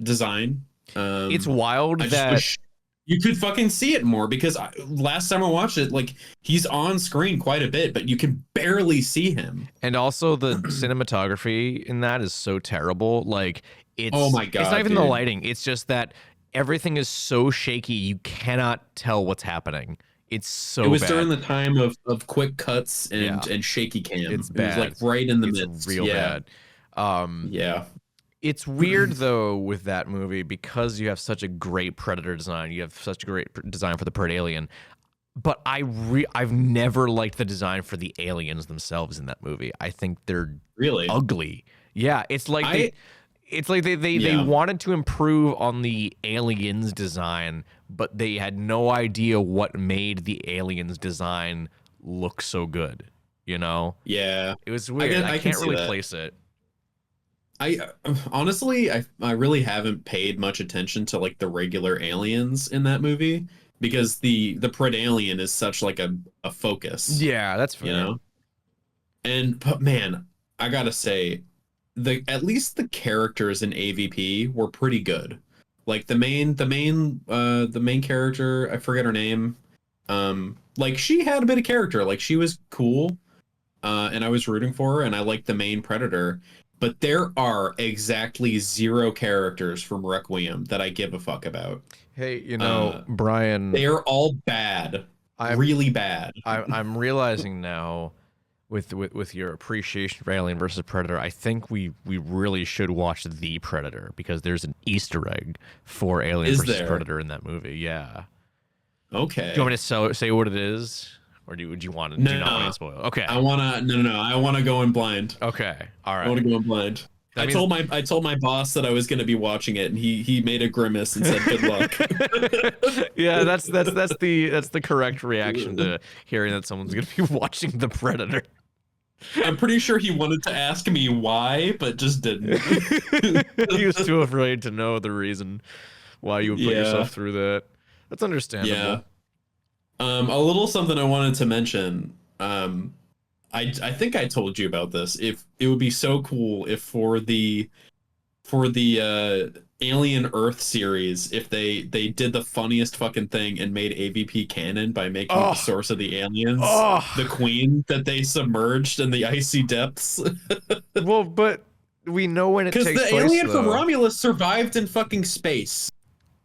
design. It's wild I just that wish you could fucking see it more because last time I watched it, like he's on screen quite a bit, but you can barely see him. and also the cinematography in that is so terrible. Like it's Oh my God, it's not even the dude. lighting. It's just that everything is so shaky you cannot tell what's happening. It's so It was bad. during the time of quick cuts and Yeah. and shaky cam. It's It bad. was like right in the It's midst. real Yeah. bad. Yeah. It's weird though with that movie because you have such a great predator design. You have such a great design for the Predalien. But I've never liked the design for the aliens themselves in that movie. I think they're Really. ugly. Yeah, it's like they Yeah. wanted to improve on the aliens design, but they had no idea what made the aliens design look so good. You know, Yeah. it was weird. can- I, I can can't see really that. place it. I honestly I really haven't paid much attention to like the regular aliens in that movie because the Predalien is such like a focus. Yeah, that's fair. You know? But man, I gotta say, at least the characters in AVP were pretty good. Like the main character, I forget her name. Like she had a bit of character. Like she was cool. And I was rooting for her, and I liked the main predator. But there are exactly 0 characters from Requiem that I give a fuck about. Hey, Mm. Brian, They are all bad, really bad. I'm realizing now, with your appreciation for Alien versus Predator, I think we really should watch The Predator because there's an Easter egg for Alien Is versus there? Predator in that movie. Yeah. Okay. Do you want me to say what it is, or would you want to? Do you not want to spoil? Okay. I wanna no. I wanna go in blind. Okay. All I wanna right. go in blind. That I told my boss that I was gonna be watching it, and he made a grimace and said, "Good luck." Yeah, that's the correct reaction to hearing that someone's gonna be watching The Predator. I'm pretty sure he wanted to ask me why, but just didn't. He was too afraid to know the reason why you would put Yeah. yourself through that. That's understandable. Yeah. A little something I wanted to mention. I think I told you about this. If it would be so cool if for the for the Alien Earth series, if they did the funniest fucking thing and made AVP canon by making the source of the aliens the queen that they submerged in the icy depths. Well, but we know when it takes Because the place, alien though. from Romulus survived in fucking space.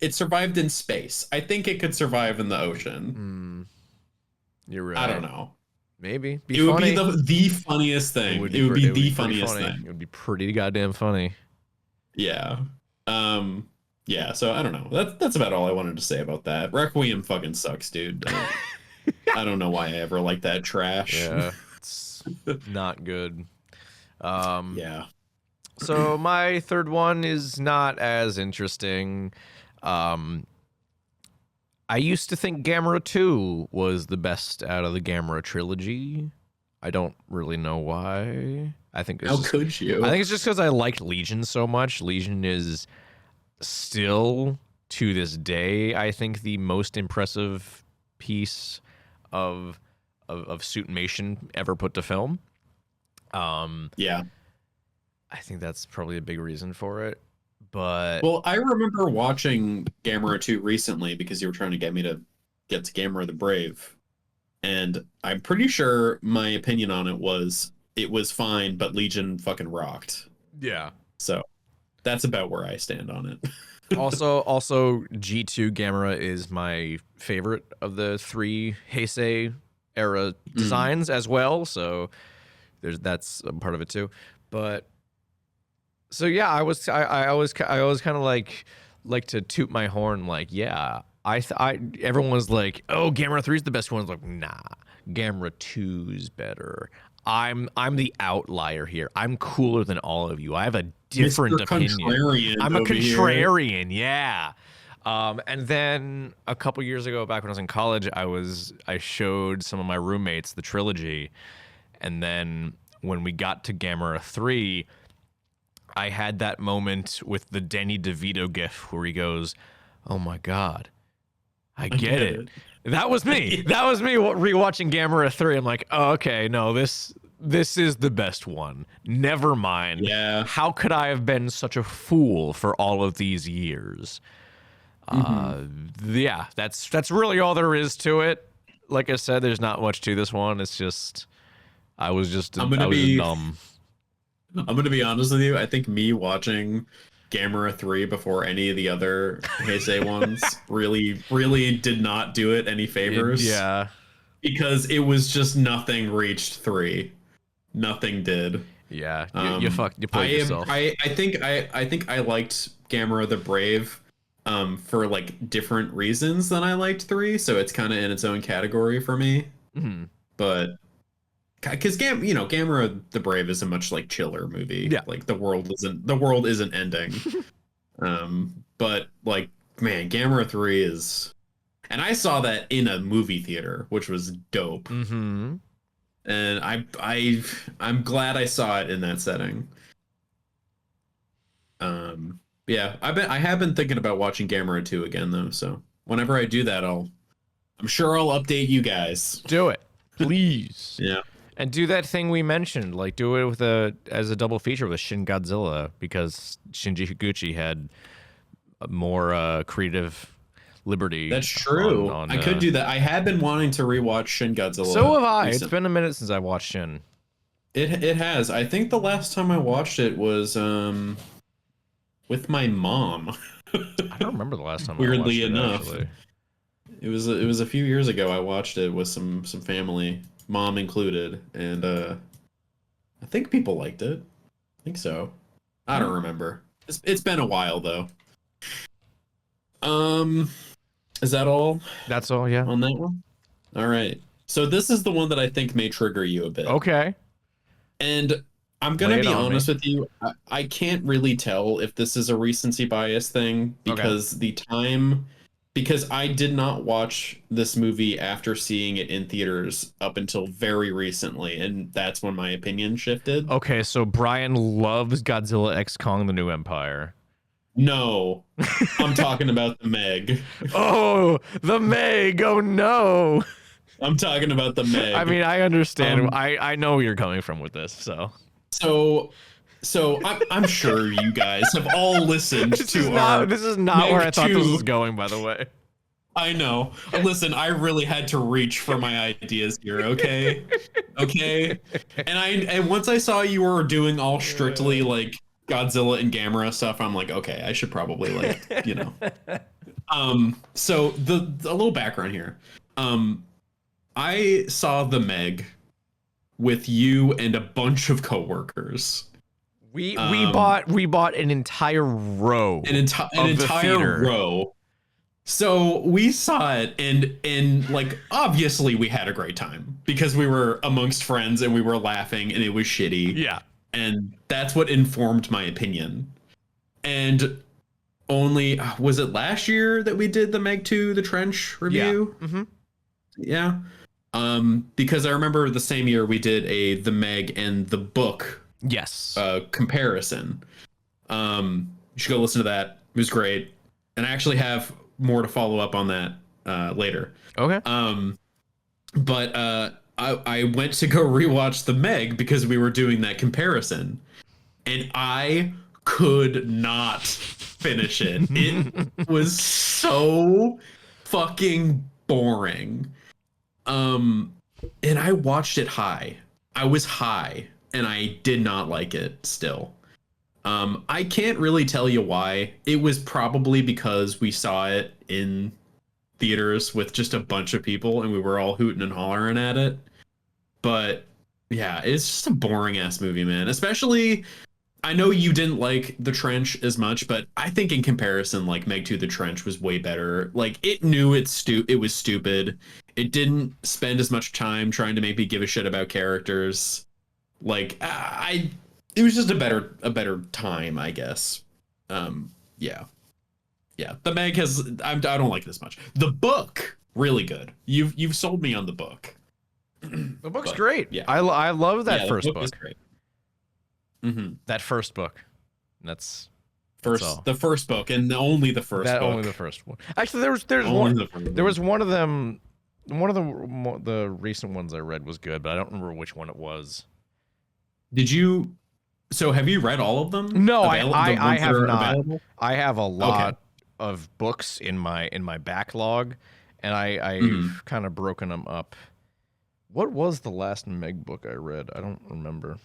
It survived in space. I think it could survive in the ocean. You're right. I don't know. Maybe. It would be the funniest thing. It would be the funniest thing. It would be pretty goddamn funny. Yeah. Yeah, so I don't know. That's about all I wanted to say about that. Requiem fucking sucks, dude. I don't know why I ever liked that trash. Yeah, it's not good. Yeah. So my third one is not as interesting. I used to think Gamera 2 was the best out of the Gamera trilogy. I don't really know why. I think it's could you? I think it's just because I liked Legion so much. Legion is still, to this day, I think the most impressive piece of suitmation ever put to film. Yeah. I think that's probably a big reason for it. But well, I remember watching Gamera 2 recently because you were trying to get me to get to Gamera the Brave. And I'm pretty sure my opinion on it was fine, but Legion fucking rocked. Yeah. So that's about where I stand on it. also G2 Gamera is my favorite of the three Heisei era designs as well. So that's a part of it too. But so yeah, I always kind of like to toot my horn, like, yeah, everyone was like, oh, Gamera 3 is the best one. I was like, nah, Gamera 2's better. I'm the outlier here. I'm cooler than all of you. I have a different opinion. I'm a contrarian, yeah. And then a couple years ago, back when I was in college, I showed some of my roommates the trilogy, and then when we got to Gamera 3, I had that moment with the Danny DeVito gif where he goes, "Oh my God, I get it." That was me. That was me rewatching Gamera 3. I'm like, oh, okay, no, this is the best one. Never mind. Yeah. How could I have been such a fool for all of these years? Yeah, that's really all there is to it. Like I said, there's not much to this one. It's just I was just dumb. I'm going to be honest with you. I think me watching Gamera 3 before any of the other Heisei ones really did not do it any favors. Yeah. Because it was just nothing reached 3. Nothing did. Yeah. You played yourself. I think I liked Gamera the Brave for like different reasons than I liked 3, so it's kind of in its own category for me. Mm-hmm. But because Gamera the Brave is a much like chiller movie. Yeah. Like the world isn't ending. But like, man, Gamera 3 is, and I saw that in a movie theater, which was dope. Mm-hmm. And I'm glad I saw it in that setting. Yeah, I have been thinking about watching Gamera 2 again though, so whenever I do that, I'm sure I'll update you guys. Do it, please. Yeah. And do that thing we mentioned, like do it as a double feature with Shin Godzilla, because Shinji Higuchi had more creative liberty. That's true. I could do that. I had been wanting to rewatch Shin Godzilla. So have I. It's been a minute since I watched Shin. It has. I think the last time I watched it was with my mom. I don't remember the last time. Weirdly I watched enough, it was a few years ago. I watched it with some family, mom included, and I think people liked it. I think so. I don't remember. It's been a while though. Is that all? That's all, yeah. On that one? All right. So this is the one that I think may trigger you a bit. Okay. And I'm going to be honest with you. I can't really tell if this is a recency bias thing because because I did not watch this movie after seeing it in theaters up until very recently, and that's when my opinion shifted. Okay, so Brian loves Godzilla X Kong: The New Empire. No, I'm talking about the Meg. Oh, the Meg! Oh no! I'm talking about the Meg. I mean, I understand. I know where you're coming from with this. So So I'm sure you guys have all listened This is not where I thought this was Two. going, by the way. I know. Listen, I really had to reach for my ideas here, okay? Okay? And once I saw you were doing all strictly like Godzilla and Gamera stuff, I'm like, okay, I should probably so a little background here. I saw the Meg with you and a bunch of coworkers. We bought an entire row. An entire row. So we saw it and like obviously we had a great time because we were amongst friends and we were laughing and it was shitty. Yeah. And that's what informed my opinion. And only was it last year that we did the Meg 2 the Trench review? Yeah. Mm-hmm. Yeah. Because I remember the same year we did the Meg and the book comparison. You should go listen to that. It was great. And I actually have more to follow up on that later. Okay. But I went to go rewatch the Meg because we were doing that comparison, and I could not finish it. It was so fucking boring. And I watched it high. I was high, and I did not like it still. I can't really tell you why. It was probably because we saw it in theaters with just a bunch of people and we were all hooting and hollering at it. But yeah, it's just a boring ass movie, man. Especially, I know you didn't like The Trench as much, but I think in comparison, like Meg 2 The Trench was way better. Like it knew it was stupid. It didn't spend as much time trying to make me give a shit about characters. Like it was just a better time, I guess. Yeah. The Meg I don't like this much. The book, really good. You've sold me on the book. The book's great. Yeah, I love that first book. Is great. Mm-hmm. That first book. The first book, and only the first book. Only the first one. Actually, there was one of them. One of the recent ones I read was good, but I don't remember which one it was. Did you? So have you read all of them? No, I have not. Available? I have a lot of books in my backlog, and I've kind of broken them up. What was the last Meg book I read? I don't remember.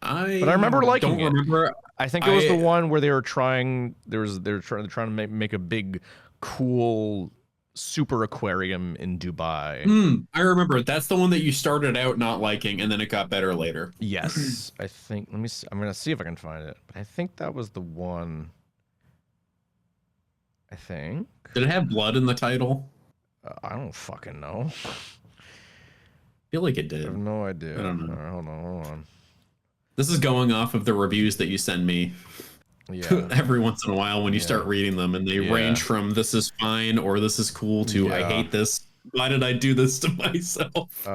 But I remember liking it. I think it was the one where they were trying. They're trying to make a big, cool super aquarium in Dubai. I remember. That's the one that you started out not liking, and then it got better later. Yes, I think. Let me see. I'm gonna see if I can find it. But I think that was the one. I think. Did it have blood in the title? I don't fucking know. I feel like it did. I have no idea. I don't know. All right, hold on. This is going off of the reviews that you send me. Yeah. Every once in a while when you start reading them, and they range from "this is fine" or "this is cool" to "I hate this. Why did I do this to myself?"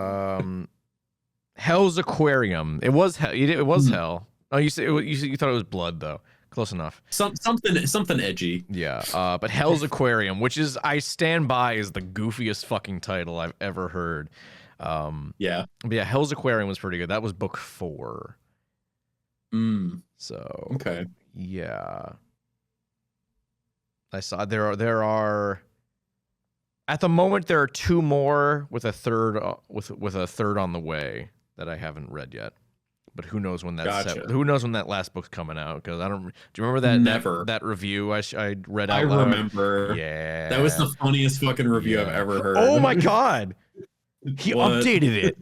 Hell's Aquarium. It was hell. It was hell. Oh, you thought it was blood though. Close enough. Something edgy. Yeah. But Hell's Aquarium, which is I stand by, is the goofiest fucking title I've ever heard. Yeah. But yeah, Hell's Aquarium was pretty good. That was book 4. So okay. Yeah. I saw there are at the moment there are 2 more with a third with a third on the way that I haven't read yet. But who knows when who knows when that last book's coming out? Because I don't. Do you remember that that review I read out loud? I remember. Yeah, that was the funniest fucking review I've ever heard. Oh my god, he updated it.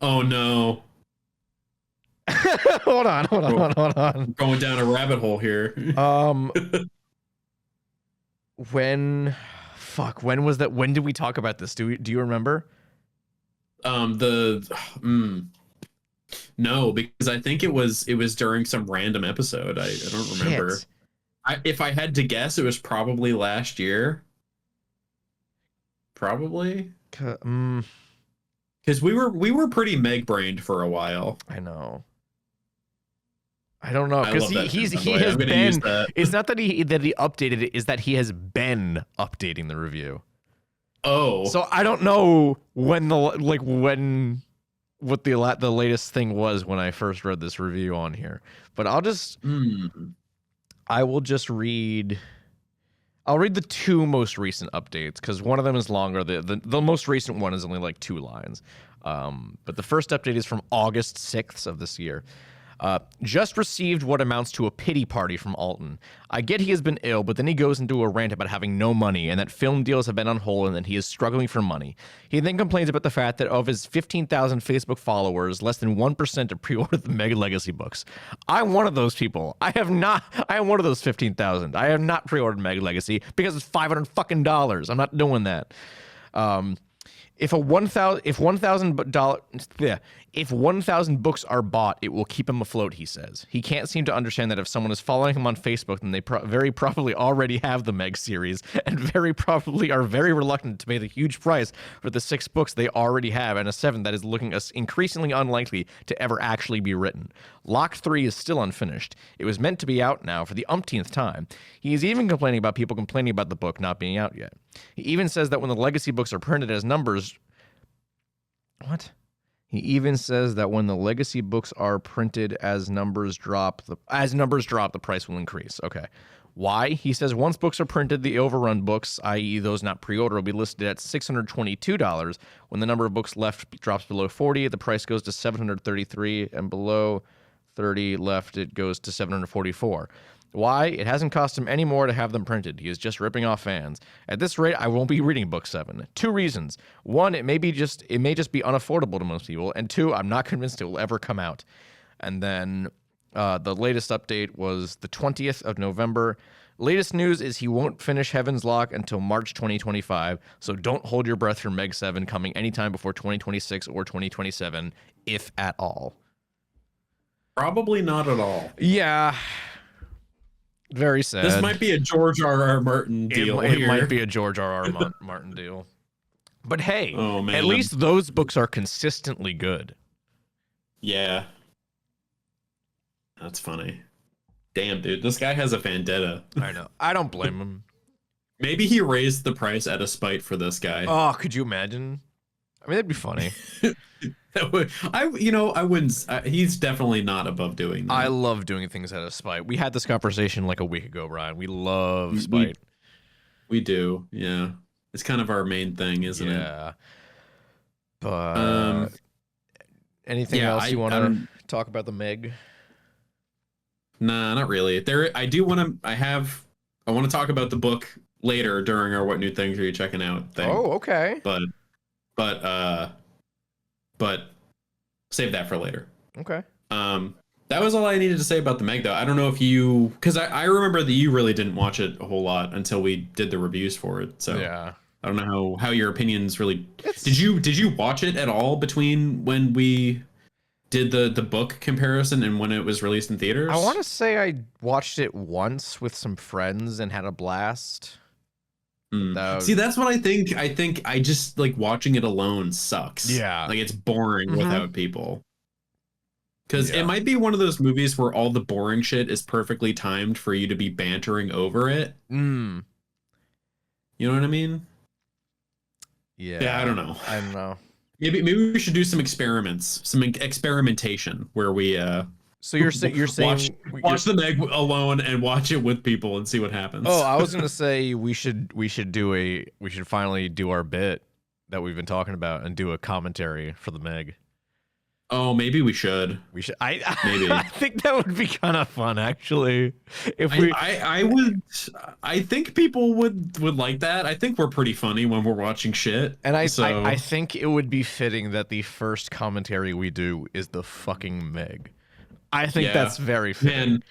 Oh no. hold on. Going down a rabbit hole here. When was that? When did we talk about this? Do you remember? No, because I think it was during some random episode. I don't remember. If I had to guess, it was probably last year. Probably. Because we were pretty Meg-brained for a while. I know. I don't know because he has been. It's not that he updated it; is that he has been updating the review. Oh, so I don't know when what the latest thing was when I first read this review on here, but I will just read. I'll read the two most recent updates because one of them is longer. The most recent one is only like 2 lines. But the first update is from August 6th of this year. Just received what amounts to a pity party from Alton. I get he has been ill, but then he goes into a rant about having no money and that film deals have been on hold and that he is struggling for money. He then complains about the fact that of his 15,000 Facebook followers, less than 1% have pre-ordered the Mega Legacy books. I'm one of those people. I am one of those 15,000. I have not pre-ordered Mega Legacy because it's $500 fucking dollars. I'm not doing that. If 1,000 books are bought, it will keep him afloat, he says. He can't seem to understand that if someone is following him on Facebook, then they very probably already have the Meg series and very probably are very reluctant to pay the huge price for the 6 books they already have and a 7th that is looking increasingly unlikely to ever actually be written. Lock 3 is still unfinished. It was meant to be out now for the umpteenth time. He is even complaining about people complaining about the book not being out yet. He even says that when the Legacy books are printed as numbers... What? He even says that when the Legacy books are printed as numbers drop, the price will increase. Okay. Why? He says once books are printed, the overrun books, i.e. those not pre-order, will be listed at $622. When the number of books left drops below 40, the price goes to $733, and below 30 left, it goes to $744. Why? It hasn't cost him any more to have them printed. He is just ripping off fans. At this rate, I won't be reading book 7. 2 reasons. 1, it may just be unaffordable to most people, and 2, I'm not convinced it will ever come out. And then the latest update was the 20th of November. Latest news is he won't finish Heaven's Lock until March 2025, so don't hold your breath for Meg 7 coming anytime before 2026 or 2027, if at all. Probably not at all. Yeah. Very sad. This might be a George R.R. Martin deal. It might be a George R.R. Martin deal. But hey, at least those books are consistently good. Yeah. That's funny. Damn, dude. This guy has a vendetta. I know. I don't blame him. Maybe he raised the price out of spite for this guy. Oh, could you imagine? I mean, that'd be funny. I wouldn't. He's definitely not above doing that. I love doing things out of spite. We had this conversation like a week ago, Brian. We love spite. We do, yeah. It's kind of our main thing, isn't it? Yeah. But anything else you want to talk about the Meg? Nah, not really. I want to talk about the book later during our What New Things Are You Checking Out thing. Oh, okay. But save that for later. Okay. That was all I needed to say about the Meg, though. I don't know if because I remember that you really didn't watch it a whole lot until we did the reviews for it. So yeah, I don't know how your opinions really. Did you watch it at all between when we did the book comparison and when it was released in theaters? I want to say I watched it once with some friends and had a blast. See, that's what I think. I think I just like watching it alone sucks. Yeah. Like it's boring without people. Because it might be one of those movies where all the boring shit is perfectly timed for you to be bantering over it. You know what I mean? Yeah, I don't know. Maybe we should do some experiments, some experimentation where we So you're saying watch the Meg alone and watch it with people and see what happens. Oh, I was gonna say we should finally do our bit that we've been talking about and do a commentary for the Meg. Oh, maybe we should. Maybe. I think that would be kind of fun, actually. If I think people would like that. I think we're pretty funny when we're watching shit. And I think it would be fitting that the first commentary we do is the fucking Meg. I think that's very fitting. Man,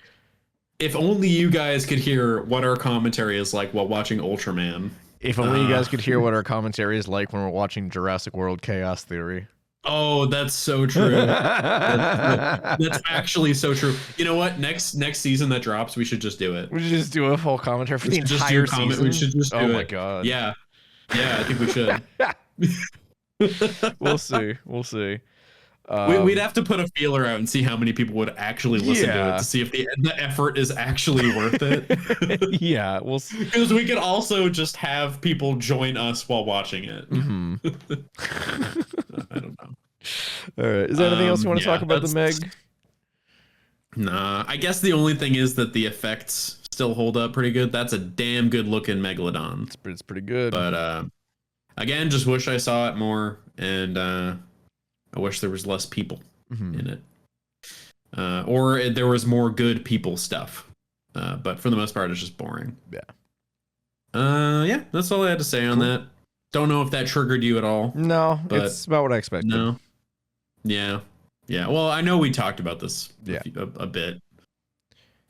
if only you guys could hear what our commentary is like while watching Ultraman. If only you guys could hear what our commentary is like when we're watching Jurassic World Chaos Theory. Oh, that's so true. That's actually so true. You know what? Next season that drops, we should just do it. We should just do a full commentary for the entire season. We should just do it. Oh my god. Yeah, I think we should. We'll see. We'd have to put a feeler out and see how many people would actually listen to it to see if the effort is actually worth it. Yeah, we'll see. Because we could also just have people join us while watching it. Mm-hmm. I don't know. All right. Is there anything else you want to talk about the Meg? Nah, I guess the only thing is that the effects still hold up pretty good. That's a damn good looking megalodon. It's pretty good. But again, just wish I saw it more, and I wish there was less people in it, or there was more good people stuff. But for the most part, it's just boring. Yeah, that's all I had to say on that. Don't know if that triggered you at all. No, but it's about what I expected. No. Yeah. Well, I know we talked about this a bit.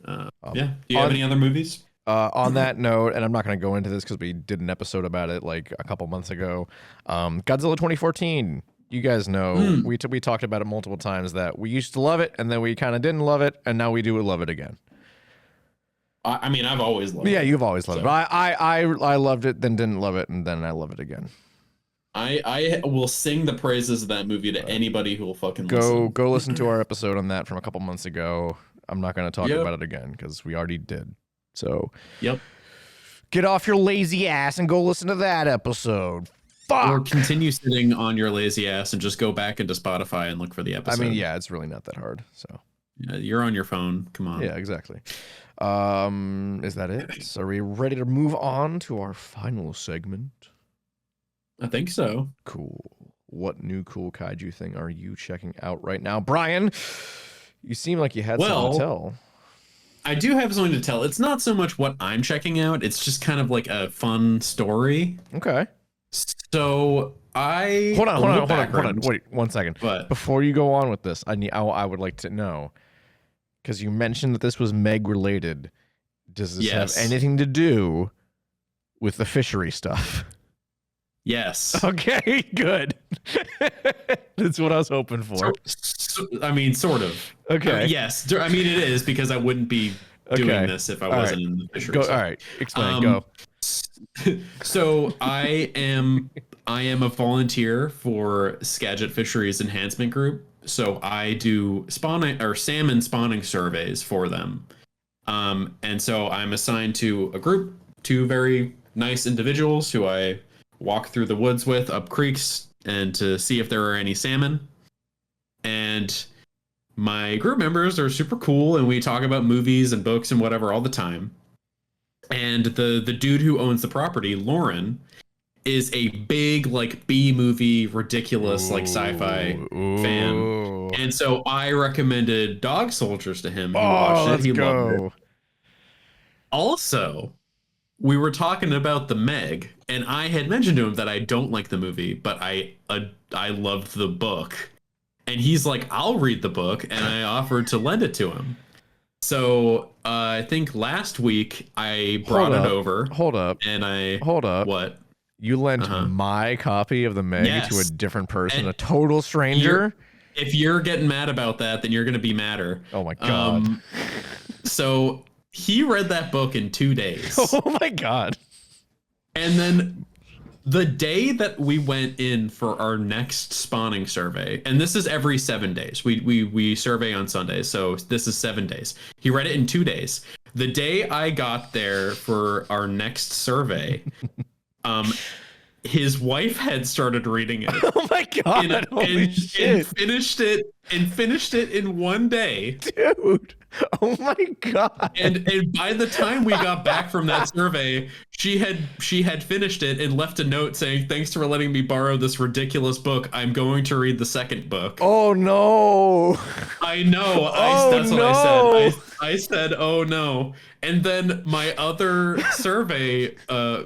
Do you have any other movies? On that note, and I'm not going to go into this because we did an episode about it like a couple months ago. Godzilla 2014. You guys know we talked about it multiple times that we used to love it, and then we kind of didn't love it, and now we do love it again. I mean, I've always loved it. Yeah, you've always loved it. But I loved it, then didn't love it, and then I love it again. I will sing the praises of that movie to anybody who will fucking listen. Go listen to our episode on that from a couple months ago. I'm not going to talk about it again because we already did. So get off your lazy ass and go listen to that episode. Fuck. Or continue sitting on your lazy ass and just go back into Spotify and look for the episode. I mean, yeah, it's really not that hard. So you're on your phone. Come on. Yeah, exactly. Is that it? So are we ready to move on to our final segment? I think so. Cool. What new cool kaiju thing are you checking out right now, Brian? You seem like you had something to tell. I do have something to tell. It's not so much what I'm checking out. It's just kind of like a fun story. Okay. So hold on. Wait 1 second. But before you go on with this, I would like to know, because you mentioned that this was Meg related. Does this have anything to do with the fishery stuff? Yes. Okay, good. That's what I was hoping for. I mean, sort of. Okay. Yes. I mean, it is, because I wouldn't be doing this if I wasn't in the fishery. All right. Explain. Go. So I am a volunteer for Skagit Fisheries Enhancement Group. So I do salmon spawning surveys for them. And so I'm assigned to a group, two very nice individuals who I walk through the woods with up creeks and to see if there are any salmon. And my group members are super cool, and we talk about movies and books and whatever all the time. And the dude who owns the property, Lauren, is a big like B movie ridiculous like sci-fi fan. And so I recommended Dog Soldiers to him. He watched it. He loved it. Also, we were talking about the Meg, and I had mentioned to him that I don't like the movie, but I loved the book. And he's like, I'll read the book, and I offered to lend it to him. So I think last week I brought it over. Hold up. What? You lent my copy of the Meg to a different person, a total stranger? If you're getting mad about that, then you're going to be madder. Oh my God. So he read that book in 2 days. Oh my God. And then the day that we went in for our next spawning survey, and this is every 7 days. We survey on Sundays, so this is 7 days. He read it in 2 days. The day I got there for our next survey, his wife had started reading it. Oh my God. And finished it in 1 day. Dude. Oh my God. And by the time we got back from that survey, she had finished it and left a note saying, "Thanks for letting me borrow this ridiculous book. I'm going to read the second book." Oh no. I know. That's what I said. I said, "Oh no." And then my other survey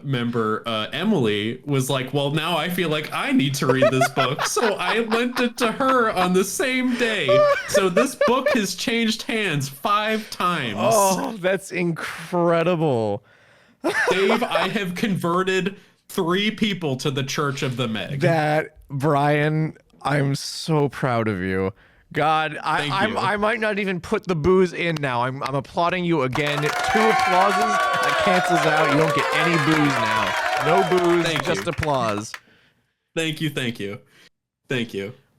member, Emily, was like, "Well, now I feel like I need to read this book." So I lent it to her on the same day. So this book has changed hands 5 times. Oh, that's incredible. Dave, I have converted 3 people to the Church of the Meg. Brian, I'm so proud of you. God, I might not even put the booze in now. I'm applauding you again. 2 applauses, that cancels out. You don't get any booze now. No booze, just applause. Thank you.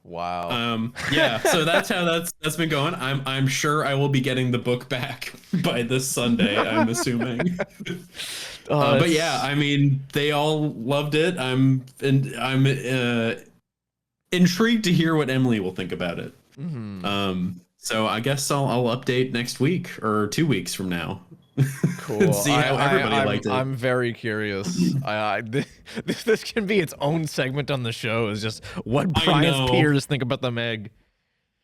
Wow. Yeah, so that's how that's been going. I'm sure I will be getting the book back by this Sunday, I'm assuming. But yeah, I mean, they all loved it. intrigued to hear what Emily will think about it. Mm-hmm. So I guess I'll update next week or 2 weeks from now. Cool. See how everybody liked it. I'm very curious. This can be its own segment on the show. Is just what Brian's peers think about the Meg.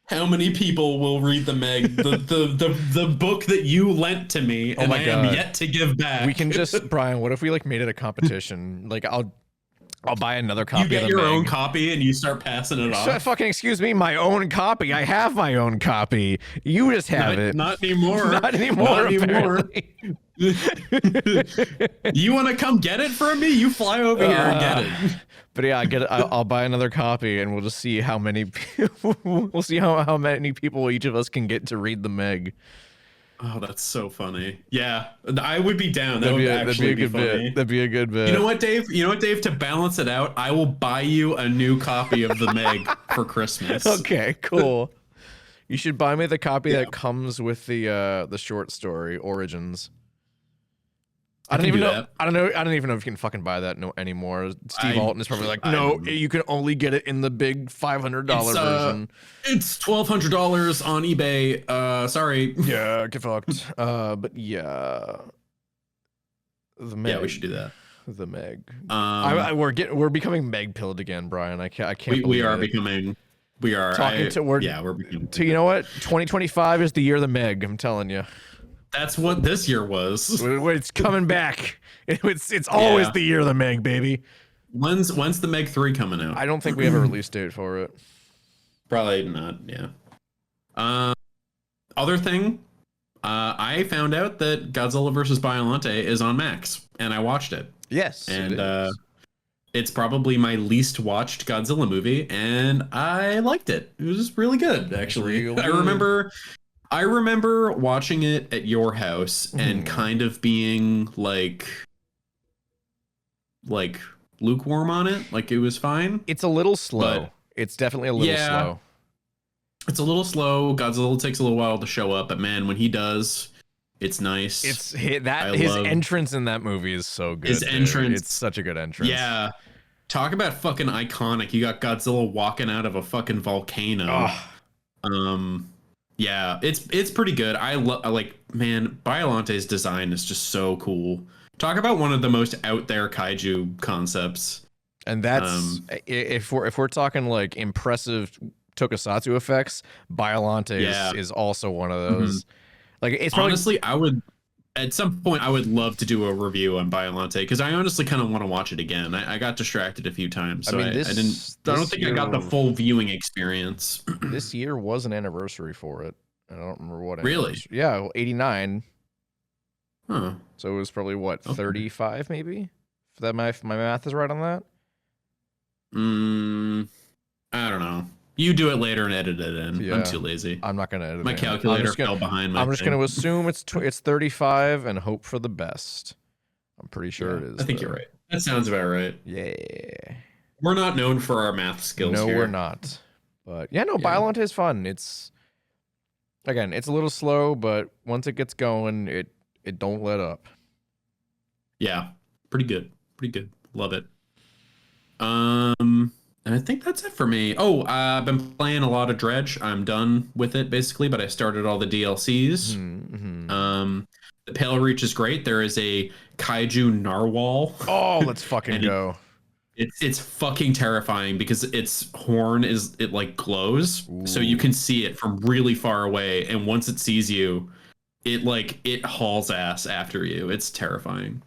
How many people will read the Meg, the book that you lent to me, and I am yet to give back? We can just, Brian. What if we like made it a competition? Like I'll buy another copy. You get of the your Meg. own copy and you start passing it off. Fucking excuse me, my own copy. I have my own copy. You just have it. Not anymore. Not anymore. Not anymore. You want to come get it from me? You fly over here and get it. But yeah, I'll buy another copy, and we'll just see how many. We'll see how many people each of us can get to read the Meg. Oh, that's so funny. Yeah, I would be down. That would actually be funny. That'd be a good bit. You know what, Dave? To balance it out, I will buy you a new copy of the Meg for Christmas. Okay, cool. You should buy me the copy that comes with the short story Origins. I don't even know. I don't even know if you can fucking buy that anymore. Steve Alton is probably like, no, you can only get it in the big $500 version. It's $1,200 on eBay. Sorry. Yeah, get fucked. But yeah, the Meg. Yeah, we should do that. The Meg. We're becoming Meg pilled again, Brian. I can't. We are becoming. We are. We're becoming. You know what? 2025 is the year of the Meg. I'm telling you. That's what this year was. It's coming back. It's always the year of the Meg, baby. When's the Meg 3 coming out? I don't think we have a release date for it. Probably not. Yeah. Other thing, I found out that Godzilla vs. Biollante is on Max, and I watched it. Yes, and it's probably my least watched Godzilla movie, and I liked it. It was really good, actually. I remember watching it at your house and kind of being like lukewarm on it. Like it was fine. It's a little slow. It's definitely a little slow. It's a little slow. Godzilla takes a little while to show up, but man, when he does, it's nice. His entrance in that movie is so good. His entrance, it's such a good entrance. Yeah. Talk about fucking iconic. You got Godzilla walking out of a fucking volcano. Yeah, it's pretty good. I like, man, Biolante's design is just so cool. Talk about one of the most out there kaiju concepts. And that's if we're talking like impressive tokusatsu effects, Biolante is also one of those. Like it's probably, honestly, at some point I would love to do a review on Biolante because I honestly kind of want to watch it again. I got distracted a few times, so I don't think I got the full viewing experience. This year was an anniversary for it. I don't remember what. Really? Yeah, well, 89. Huh. So it was probably what, 35 maybe? If that my math is right on that. I don't know. You do it later and edit it in. Yeah. I'm too lazy. I'm not gonna edit my calculator fell behind my I'm just gonna assume it's 35 and hope for the best. I'm pretty sure it is. I think you're right. That sounds about right. Yeah. We're not known for our math skills. No, here. We're not. But yeah, no, Biolante is fun. It's a little slow, but once it gets going, it don't let up. Yeah. Pretty good. Love it. And I think that's it for me. Oh, I've been playing a lot of Dredge. I'm done with it basically, but I started all the DLCs. The Pale Reach is great. There is a kaiju narwhal. Oh, let's fucking go. It's fucking terrifying because its horn like glows. Ooh. So you can see it from really far away, and once it sees you, it hauls ass after you. It's terrifying.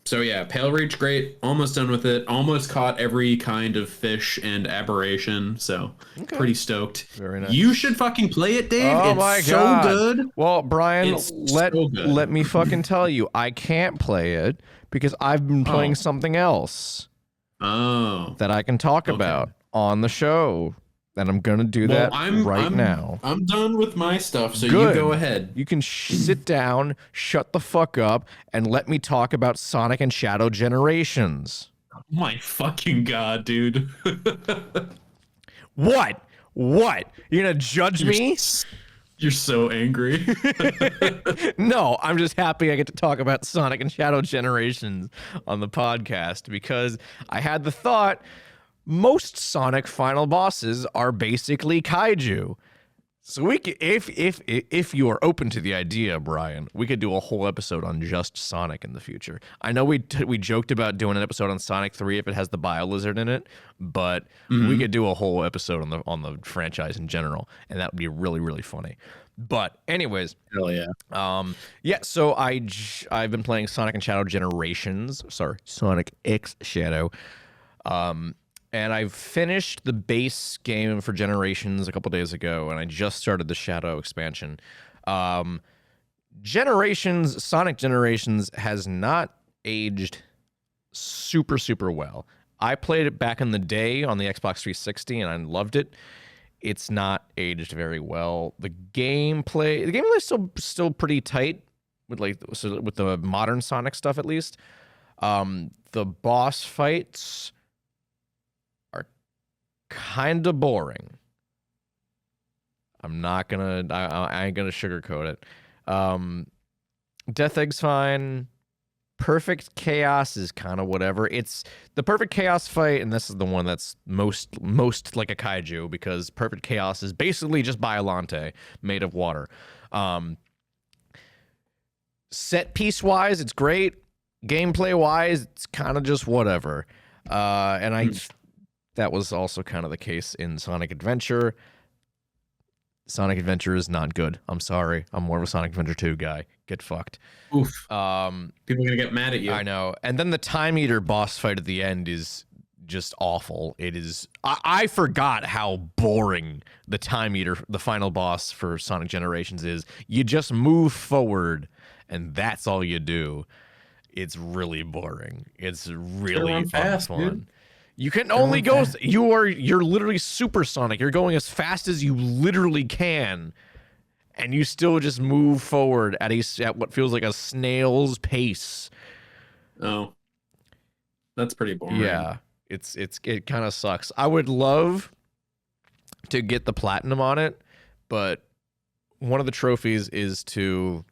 So yeah, Pale Reach, great. Almost done with it. Almost caught every kind of fish and aberration. So pretty stoked. Very nice. You should fucking play it, Dave. Oh it's my God. So good. Well, Brian, let me fucking tell you, I can't play it because I've been playing something else. Oh. That I can talk about on the show. And I'm gonna do that right now. I'm done with my stuff, so you go ahead. You can sit down, shut the fuck up, and let me talk about Sonic and Shadow Generations. Oh my fucking God, dude. What? You're gonna judge me? You're so angry. No, I'm just happy I get to talk about Sonic and Shadow Generations on the podcast because I had the thought, most Sonic final bosses are basically kaiju. So we could, if you are open to the idea, Brian, we could do a whole episode on just Sonic in the future. I know we joked about doing an episode on Sonic 3 if it has the Bio Lizard in it, but we could do a whole episode on the franchise in general, and that would be really, really funny. But anyways, hell yeah. Yeah. So I've been playing Sonic and Shadow Generations. Sorry, Sonic X Shadow. And I've finished the base game for Generations a couple days ago, and I just started the Shadow expansion. Sonic Generations has not aged super well. I played it back in the day on the Xbox 360, and I loved it. It's not aged very well. The gameplay is still pretty tight with with the modern Sonic stuff at least. The boss fights kind of boring. I'm not gonna. I ain't gonna sugarcoat it. Death Egg's fine. Perfect Chaos is kind of whatever. It's the Perfect Chaos fight, and this is the one that's most like a kaiju because Perfect Chaos is basically just Biollante made of water. Set piece wise, it's great. Gameplay wise, it's kind of just whatever. That was also kind of the case in Sonic Adventure. Sonic Adventure is not good. I'm sorry. I'm more of a Sonic Adventure 2 guy. Get fucked. Oof. People are gonna get mad at you. I know. And then the Time Eater boss fight at the end is just awful. It is. I forgot how boring the Time Eater, the final boss for Sonic Generations is. You just move forward, and that's all you do. It's really boring. It's really unfun. Dude. You can only go. You're literally supersonic. You're going as fast as you literally can, and you still just move forward at what feels like a snail's pace. Oh, that's pretty boring. Yeah, it kind of sucks. I would love to get the platinum on it, but one of the trophies is to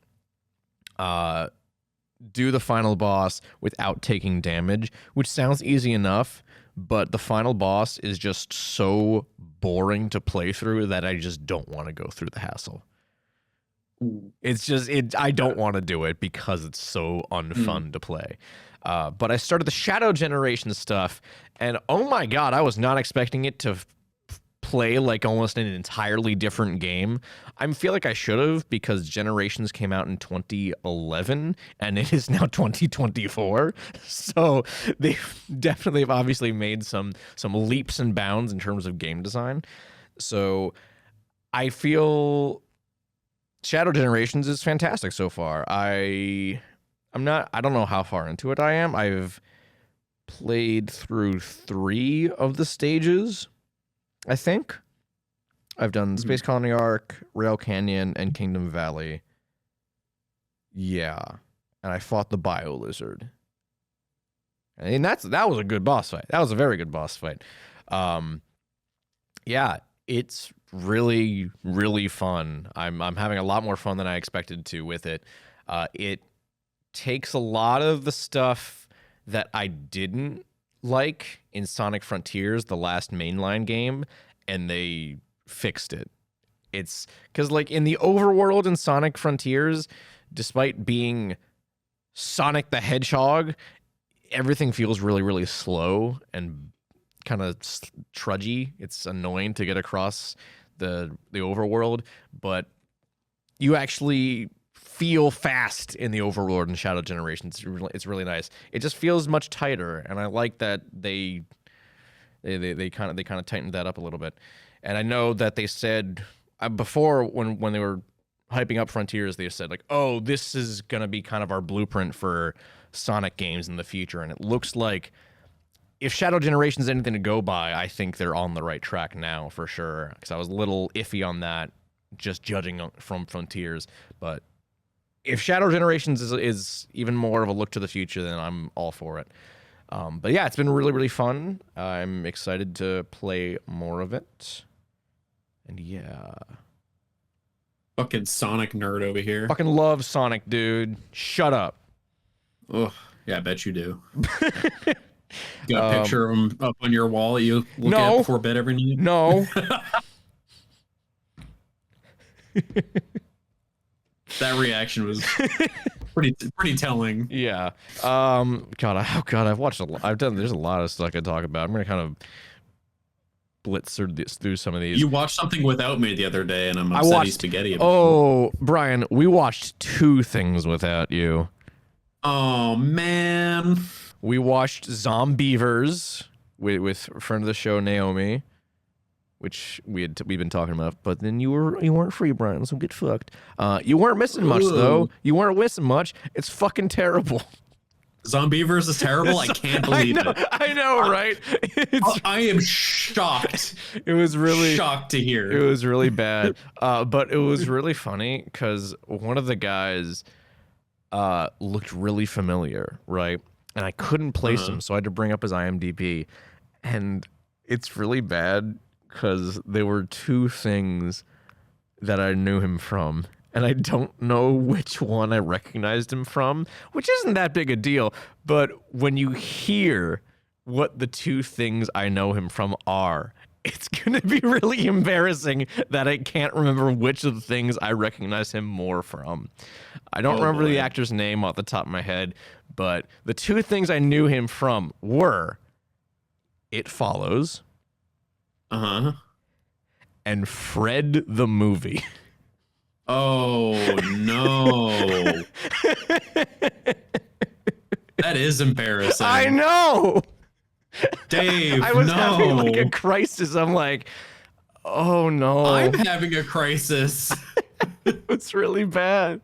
do the final boss without taking damage, which sounds easy enough. But the final boss is just so boring to play through that I just don't want to go through the hassle. It's just I don't want to do it because it's so unfun to play. But I started the Shadow Generation stuff, and oh my god, I was not expecting it to play like almost an entirely different game. I feel like I should have because Generations came out in 2011 and it is now 2024. So they've definitely obviously made some leaps and bounds in terms of game design. So I feel Shadow Generations is fantastic so far. I don't know how far into it I am. I've played through 3 of the stages. I think I've done Space Colony Arc, Rail Canyon, and Kingdom Valley. Yeah, and I fought the Bio Lizard, and that was a good boss fight. That was a very good boss fight. Yeah, it's really, really fun. I'm having a lot more fun than I expected to with it. It takes a lot of the stuff that I didn't like in Sonic Frontiers, the last mainline game, and they fixed it. It's because like in the overworld in Sonic Frontiers, despite being Sonic the Hedgehog, everything feels really, really slow and kind of trudgy. It's annoying to get across the overworld, but you actually feel fast in the overworld in Shadow Generations. It's really nice. It just feels much tighter, and I like that they kind of tightened that up a little bit. And I know that they said before when they were hyping up Frontiers, they said like, "Oh, this is gonna be kind of our blueprint for Sonic games in the future." And it looks like if Shadow Generations is anything to go by, I think they're on the right track now for sure. Because I was a little iffy on that, just judging from Frontiers, but if Shadow Generations is even more of a look to the future, then I'm all for it. But yeah, it's been really, really fun. I'm excited to play more of it. And yeah. Fucking Sonic nerd over here. Fucking love Sonic, dude. Shut up. Oh, yeah, I bet you do. Got a picture of him up on your wall you look No. at before bed every night? No. That reaction was pretty telling. Yeah. I've watched a lot. There's a lot of stuff I could talk about. I'm gonna kind of blitz through some of these. You watched something without me the other day, and I'm upset he's spaghetti. Oh, Brian, we watched 2 things without you. Oh man. We watched Zombievers with a friend of the show Naomi, which we've been talking about. But then you weren't free, Brian. So get fucked. You weren't missing much though. You weren't missing much. It's fucking terrible. Zombievers is terrible. I can't believe it. I know, right? I am shocked. It was really shocked to hear. It was really bad. But it was really funny because one of the guys looked really familiar, right? And I couldn't place him, so I had to bring up his IMDb. And it's really bad because there were 2 things that I knew him from. And I don't know which one I recognized him from, which isn't that big a deal. But when you hear what the 2 things I know him from are, it's going to be really embarrassing that I can't remember which of the things I recognize him more from. I don't remember the actor's name off the top of my head, but the 2 things I knew him from were It Follows and Fred the Movie. Oh, no. That is embarrassing. I know. Dave, I was having like a crisis. I'm like, oh no. I'm having a crisis. It's really bad.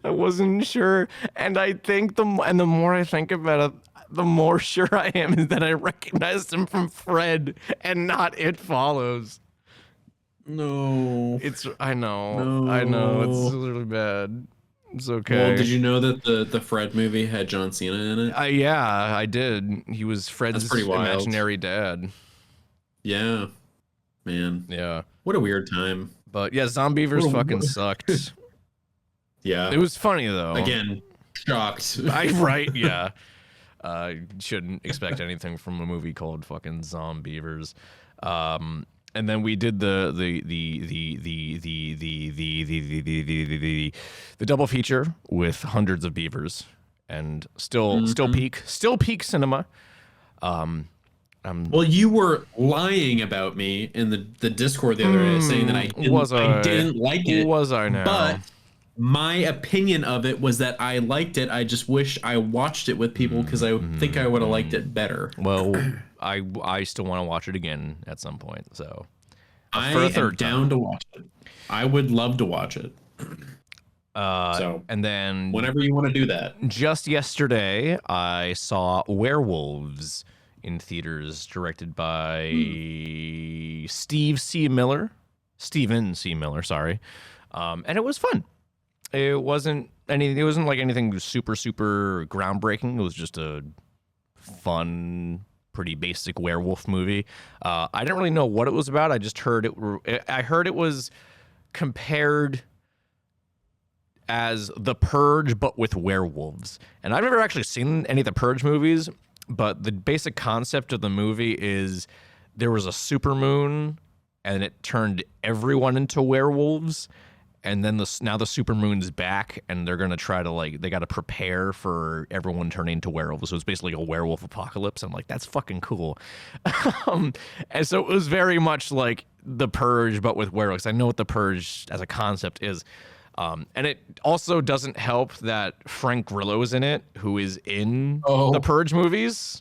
I wasn't sure. And I think the more I think about it, the more sure I am is that I recognized him from Fred and not It Follows. No. I know. It's really bad. It's okay. Well, did you know that the Fred movie had John Cena in it? Yeah, I did. He was Fred's imaginary dad. Yeah. Man. Yeah. What a weird time. But yeah, Zombievers fucking sucked. Yeah. It was funny though. Again, shocked. Right, yeah. Shouldn't expect anything from a movie called fucking Zombievers. And then we did the double feature with hundreds of beavers, and still peak cinema. Well, you were lying about me in the Discord the other day, saying that I didn't like it. Was I now? But my opinion of it was that I liked it. I just wish I watched it with people because I think I would have liked it better. Well, I still want to watch it again at some point. So I am down to watch it. I would love to watch it. And then whenever you want to do that. Just yesterday, I saw Werewolves in theaters, directed by Stephen C. Miller, sorry. And it was fun. It wasn't like anything super groundbreaking. It was just a fun, pretty basic werewolf movie. I didn't really know what it was about. I just heard it was compared as The Purge, but with werewolves. And I've never actually seen any of the Purge movies, but the basic concept of the movie is there was a supermoon and it turned everyone into werewolves. And then now the supermoon's back, and they're gonna try to they gotta prepare for everyone turning into werewolves. So it's basically a werewolf apocalypse. I'm like, that's fucking cool. And so it was very much like The Purge, but with werewolves. I know what The Purge as a concept is. And it also doesn't help that Frank Grillo is in it, who is in the Purge movies,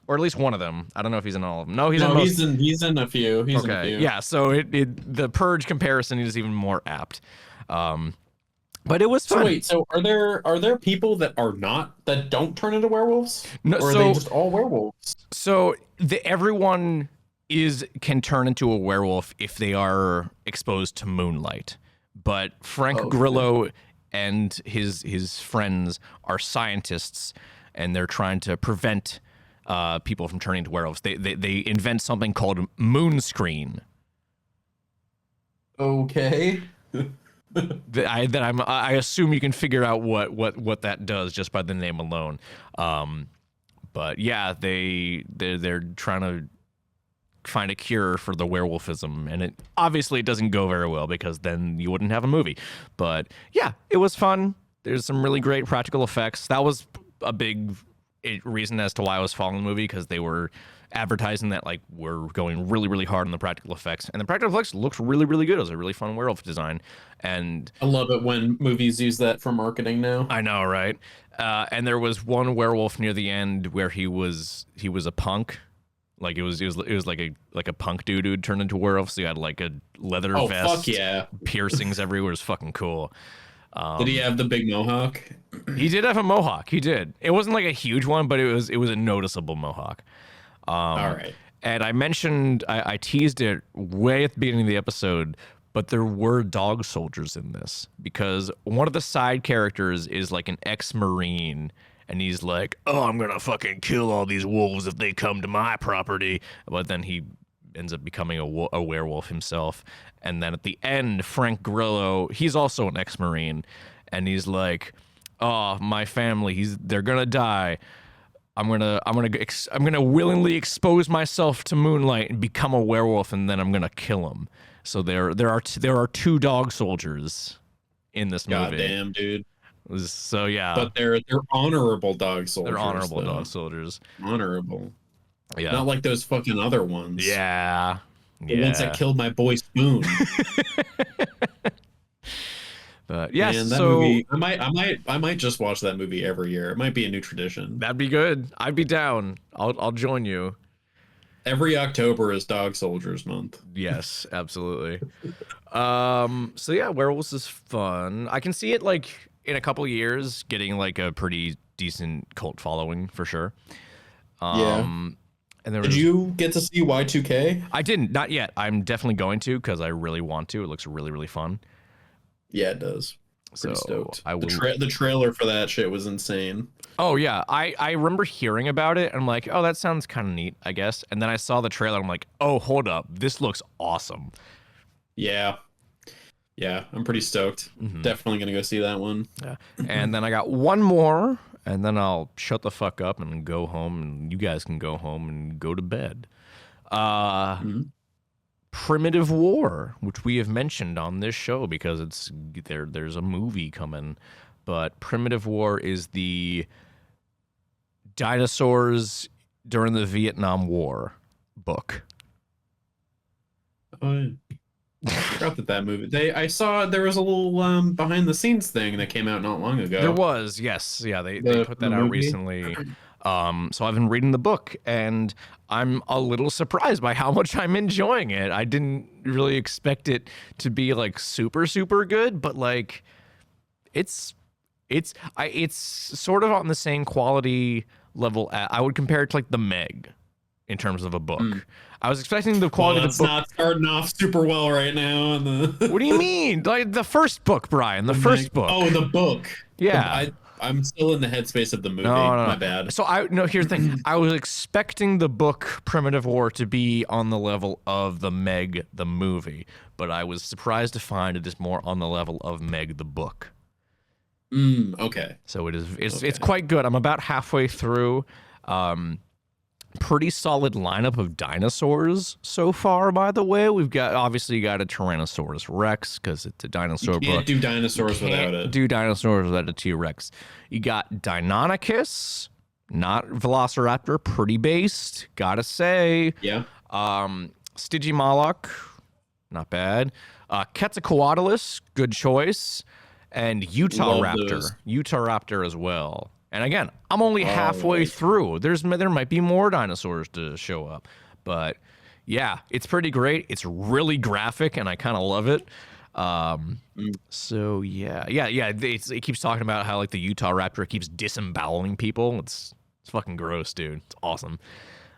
or at least one of them. I don't know if he's in all of them. No, he's in a few. He's in a few. Yeah, so the Purge comparison is even more apt. But it was fun. So wait, so are there people that don't turn into werewolves? No, or are they just all werewolves? So everyone can turn into a werewolf if they are exposed to moonlight. But Frank Grillo and his friends are scientists, and they're trying to prevent people from turning into werewolves. They invent something called moonscreen. Okay. I assume you can figure out what that does just by the name alone. But yeah, they're trying to find a cure for the werewolfism, and it obviously doesn't go very well because then you wouldn't have a movie. But yeah, it was fun. There's some really great practical effects. That was a big reason as to why I was following the movie, because they were advertising that like we're going really, really hard on the practical effects, and the practical effects looked really, really good. It was a really fun werewolf design, and I love it when movies use that for marketing now. I know, right? And there was one werewolf near the end where he was a punk. Like it was like a punk dude who'd turned into a werewolf. So he had like a leather vest. Oh fuck yeah! Piercings everywhere. It was fucking cool. Did he have the big mohawk? He did have a mohawk. He did. It wasn't like a huge one, but it was a noticeable mohawk. All right. And I mentioned I teased it way at the beginning of the episode, but there were dog soldiers in this because one of the side characters is like an ex-Marine. And he's like, oh, I'm going to fucking kill all these wolves if they come to my property. But then he ends up becoming a werewolf himself. And then at the end, Frank Grillo, he's also an ex-Marine. And he's like, oh, my family, they're going to die. I'm gonna willingly expose myself to moonlight and become a werewolf, and then I'm going to kill them. So there are two dog soldiers in this movie. God damn, dude. So yeah, but they're honorable dog soldiers. They're honorable dog soldiers. Honorable. Yeah. Not like those fucking other ones. Yeah. The ones that killed my boy Spoon. But yes, man, that movie, I might just watch that movie every year. It might be a new tradition. That'd be good. I'd be down. I'll join you. Every October is Dog Soldiers Month. Yes, absolutely. So yeah, Werewolves is fun. I can see it like in a couple years getting like a pretty decent cult following for sure. Yeah. And did you get to see Y2K? I didn't, not yet. I'm definitely going to because I really want to. It looks really, really fun. Yeah, it does. Pretty so stoked. I will... the trailer for that shit was insane. Oh yeah, I remember hearing about it. And I'm like, oh, that sounds kind of neat, I guess. And then I saw the trailer. I'm like, oh, hold up, this looks awesome. Yeah. Yeah, I'm pretty stoked. Definitely gonna go see that one. Yeah. And then I got one more, and then I'll shut the fuck up and go home, and you guys can go home and go to bed. Primitive War, which we have mentioned on this show because there's a movie coming. But Primitive War is the dinosaurs during the Vietnam War book. I forgot that movie. I saw there was a little behind the scenes thing that came out not long ago. There was, yes, yeah. They put that out recently. So I've been reading the book, and I'm a little surprised by how much I'm enjoying it. I didn't really expect it to be like super, super good, but like it's sort of on the same quality level. I would compare it to like The Meg in terms of a book. I was expecting the quality of the book. It's not starting off super well right now. What do you mean? Like the first book, Brian. The first book. Oh, the book. Yeah. I'm still in the headspace of the movie. No. My bad. So here's the thing. I was expecting the book Primitive War to be on the level of the Meg the movie, but I was surprised to find it is more on the level of Meg the book. Okay. So it's quite good. I'm about halfway through. Pretty solid lineup of dinosaurs so far, by the way. We've got a Tyrannosaurus Rex because it's a dinosaur book. Can't do dinosaurs without it. Do dinosaurs without a T-Rex. You got Deinonychus, not Velociraptor, pretty based, gotta say. Yeah. Stygimoloch, not bad. Quetzalcoatlus, good choice. And Utah Raptor as well. And again, I'm only halfway through. There might be more dinosaurs to show up. But yeah, it's pretty great. It's really graphic, and I kind of love it. So yeah. It keeps talking about how like the Utah Raptor keeps disemboweling people. It's fucking gross, dude. It's awesome.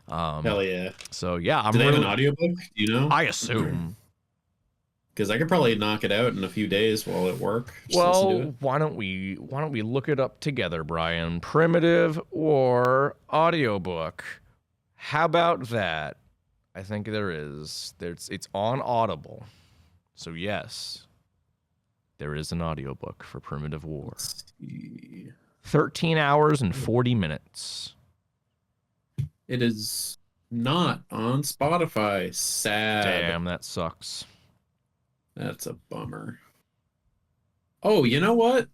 Hell yeah. So yeah, Do they have an audiobook? Do you know? I assume. Because I could probably knock it out in a few days while at work. Well, why don't we look it up together, Brian? Primitive War audiobook. How about that? I think there is. It's on Audible. So yes, there is an audiobook for Primitive War. 13 hours and 40 minutes. It is not on Spotify. Sad. Damn, that sucks. That's a bummer. Oh, you know what?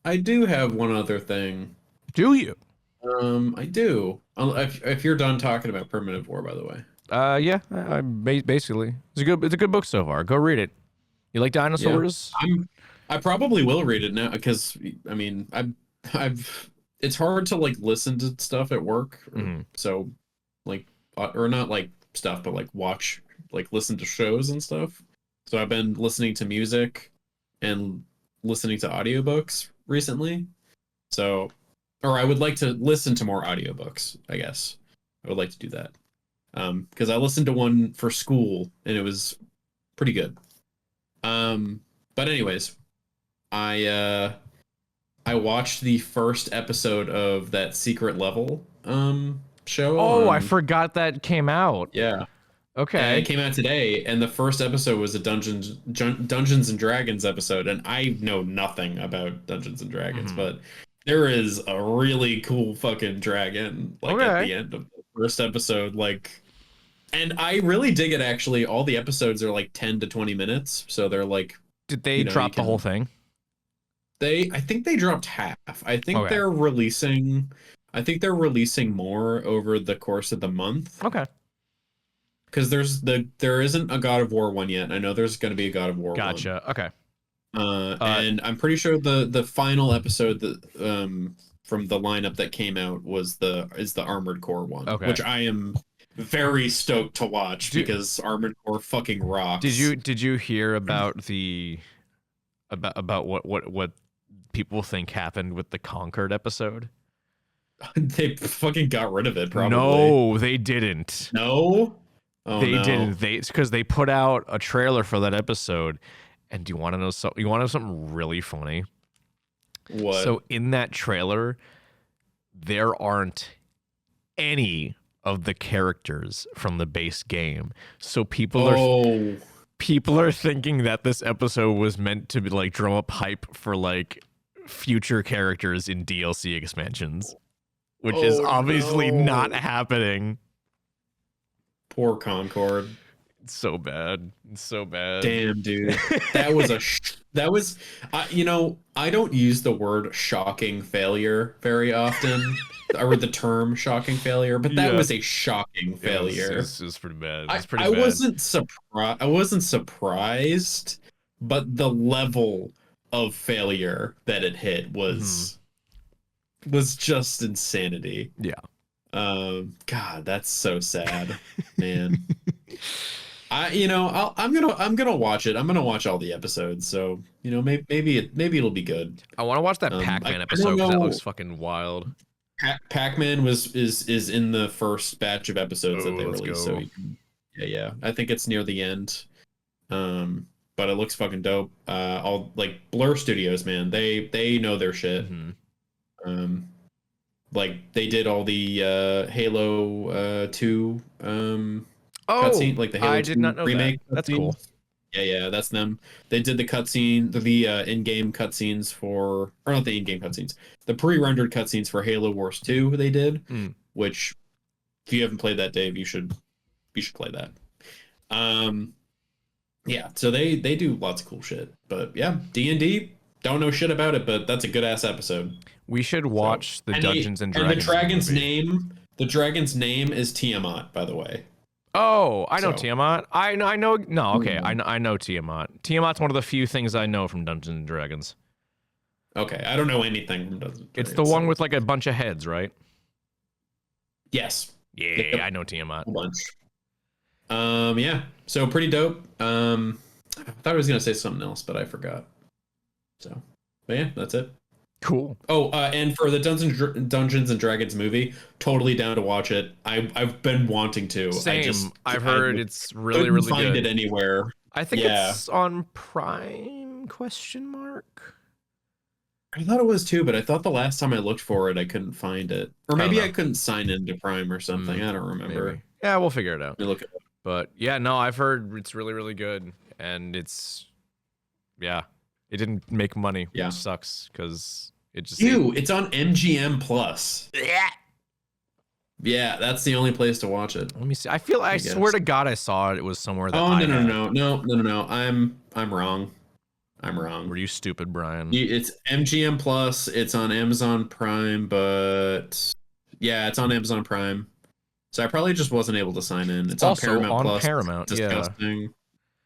I do have one other thing. Do you? I do. If you're done talking about Primitive War, by the way. Yeah. Basically, it's a good book so far. Go read it. You like dinosaurs? Yeah. I probably will read it now because I mean I've it's hard to like listen to stuff at work, so like or not like stuff, but like watch like listen to shows and stuff. So I've been listening to music and listening to audiobooks recently. So, or I would like to listen to more audiobooks, I guess. I would like to do that. Because I listened to one for school and it was pretty good. But anyways, I watched the first episode of that Secret Level show. Oh, I forgot that came out. Yeah. Okay. It came out today, and the first episode was a Dungeons and Dragons episode, and I know nothing about Dungeons and Dragons, but there is a really cool fucking dragon like at the end of the first episode, like, and I really dig it. Actually, all the episodes are like 10 to 20 minutes, so they're like. Did they drop the whole thing? I think they dropped half. I think they're releasing. I think they're releasing more over the course of the month. Okay. Because there isn't a God of War one yet. I know there's going to be a God of War. Gotcha. One. Okay. And I'm pretty sure the final episode that from the lineup that came out is the Armored Core one, which I am very stoked to watch because Armored Core fucking rocks. Did you hear about about what people think happened with the Conquered episode? They fucking got rid of it. Probably. No, they didn't. No. Oh, they didn't. It's because they put out a trailer for that episode. And do you want to know something? You want to know something really funny? What? So in that trailer, there aren't any of the characters from the base game. So people are thinking that this episode was meant to be like drum up hype for like future characters in DLC expansions, which is obviously not happening. Poor Concord. It's so bad. It's so bad. Damn, dude. That was you know, I don't use the word shocking failure very often, or the term shocking failure, but that was a shocking failure. It was pretty bad. I wasn't surprised, but the level of failure that it hit was just insanity. Yeah. God, that's so sad, man. I'm gonna watch it. I'm gonna watch all the episodes. So maybe it'll be good. I want to watch that Pac-Man episode because that looks fucking wild. Pac-Man is in the first batch of episodes that they released. So yeah, I think it's near the end. But it looks fucking dope. All like Blur Studios, man, they know their shit. Like they did all the Halo 2 cutscene, like the Halo 2 remake. That's cool. Yeah, that's them. They did the cutscene, the in-game cutscenes or not the in-game cutscenes, the pre-rendered cutscenes for Halo Wars 2. They did, which if you haven't played that, Dave, you should play that. Yeah, so they do lots of cool shit. But yeah, D&D, don't know shit about it, but that's a good ass episode. We should watch the Dungeons and Dragons. And the dragon's name is Tiamat, by the way. Oh, I know Tiamat. I know. No, okay, I know Tiamat. Tiamat's one of the few things I know from Dungeons and Dragons. Okay, I don't know anything from Dungeons and Dragons. It's the one with like a bunch of heads, right? Yes. Yeah, I know Tiamat. A bunch. Yeah. So pretty dope. I thought I was gonna say something else, but I forgot. So, but yeah, that's it. Cool. Oh, and for the Dungeons and Dragons movie, totally down to watch it. I've been wanting to. Same. I've heard it's really, really good. Couldn't find it anywhere. I think it's on Prime ? I thought it was too, but I thought the last time I looked for it, I couldn't find it, or maybe I couldn't sign into Prime or something. I don't remember. Maybe. Yeah, we'll figure it out. Look it up. But yeah, no, I've heard it's really, really good, and it didn't make money, which sucks because it just. It's on MGM Plus. Yeah, that's the only place to watch it. Let me see. I guess. swear to God, I saw it. It was somewhere that Oh I no had. no! I'm wrong. I'm wrong. Were you stupid, Brian? It's MGM Plus. It's on Amazon Prime, but yeah, it's on Amazon Prime. So I probably just wasn't able to sign in. It's also on Paramount on Plus. Paramount. Disgusting.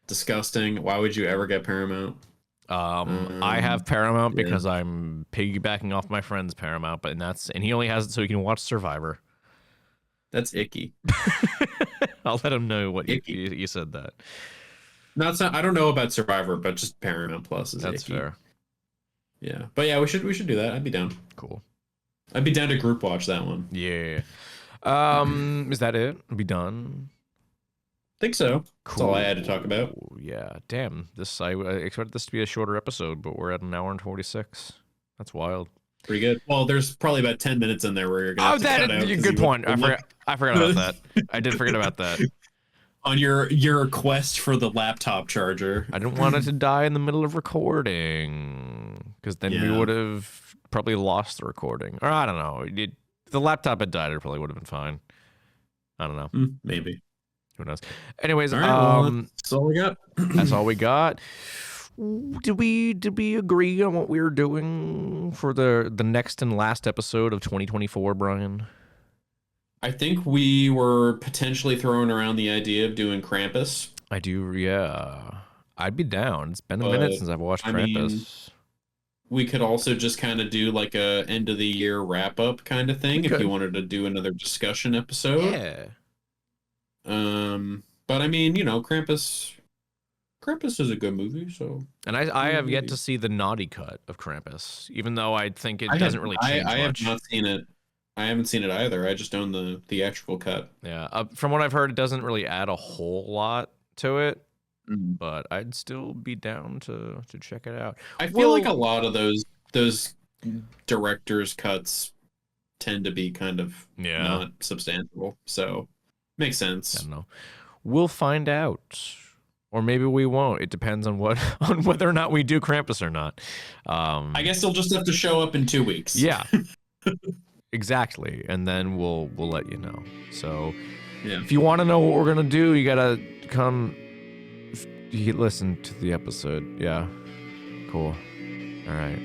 Disgusting. Why would you ever get Paramount? I have Paramount yeah. because I'm piggybacking off my friend's Paramount, and he only has it so he can watch Survivor. That's icky. I'll let him know what you said that. No, it's not. I don't know about Survivor, but just Paramount Plus is That's icky. fair. Yeah, but yeah, we should do that. I'd be down. Cool. I'd be down to group watch that one. Yeah. Is that it? Be done. Think so. Cool. That's all I had to talk about. Yeah. Damn. I expected this to be a shorter episode, but we're at an hour and 46. That's wild. Pretty good. Well, there's probably about 10 minutes in there where you're gonna have to cut out. Good point. I forgot about that. I did forget about that. On your quest for the laptop charger. I didn't want it to die in the middle of recording, because then we would have probably lost the recording. Or I don't know. The laptop had died, it probably would have been fine. I don't know. Maybe. Who knows? Anyways, all right, that's all we got. That's all we got. Did we agree on what we were doing for the next and last episode of 2024, Brian? I think we were potentially throwing around the idea of doing Krampus. I do, yeah. I'd be down. It's been a minute since I've watched Krampus. We could also just kind of do like a end of the year wrap up kind of thing if you wanted to do another discussion episode. Yeah. But I mean, Krampus is a good movie, so. And I have yet to see the naughty cut of Krampus, even though I think it doesn't really change much. I have not seen it. I haven't seen it either. I just own the theatrical cut. Yeah, from what I've heard, it doesn't really add a whole lot to it, but I'd still be down to check it out. I feel like a lot of those director's cuts tend to be kind of not substantial, so makes sense. I don't know. We'll find out. Or maybe we won't. It depends on whether or not we do Krampus or not. I guess they'll just have to show up in 2 weeks. Yeah. Exactly. And then we'll let you know. So if you want to know what we're gonna do, you gotta come listen to the episode. Yeah. Cool. All right.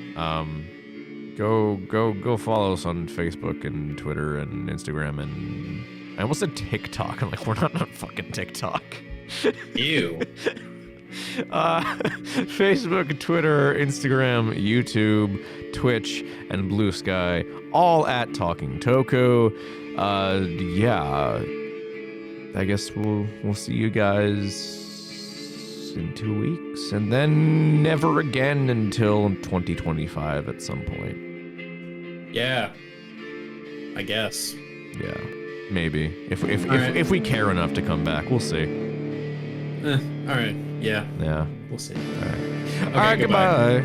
Go follow us on Facebook and Twitter and Instagram, and I almost said TikTok. I'm like, we're not on fucking TikTok. Ew. Facebook, Twitter, Instagram, YouTube, Twitch, and Blue Sky, all at Talking Toku. Yeah, I guess we'll see you guys in 2 weeks, and then never again until 2025 at some point. Yeah, I guess. Yeah, maybe if we care enough to come back, we'll see. All right. Yeah. Yeah. We'll see. All right. Okay, All right. Goodbye.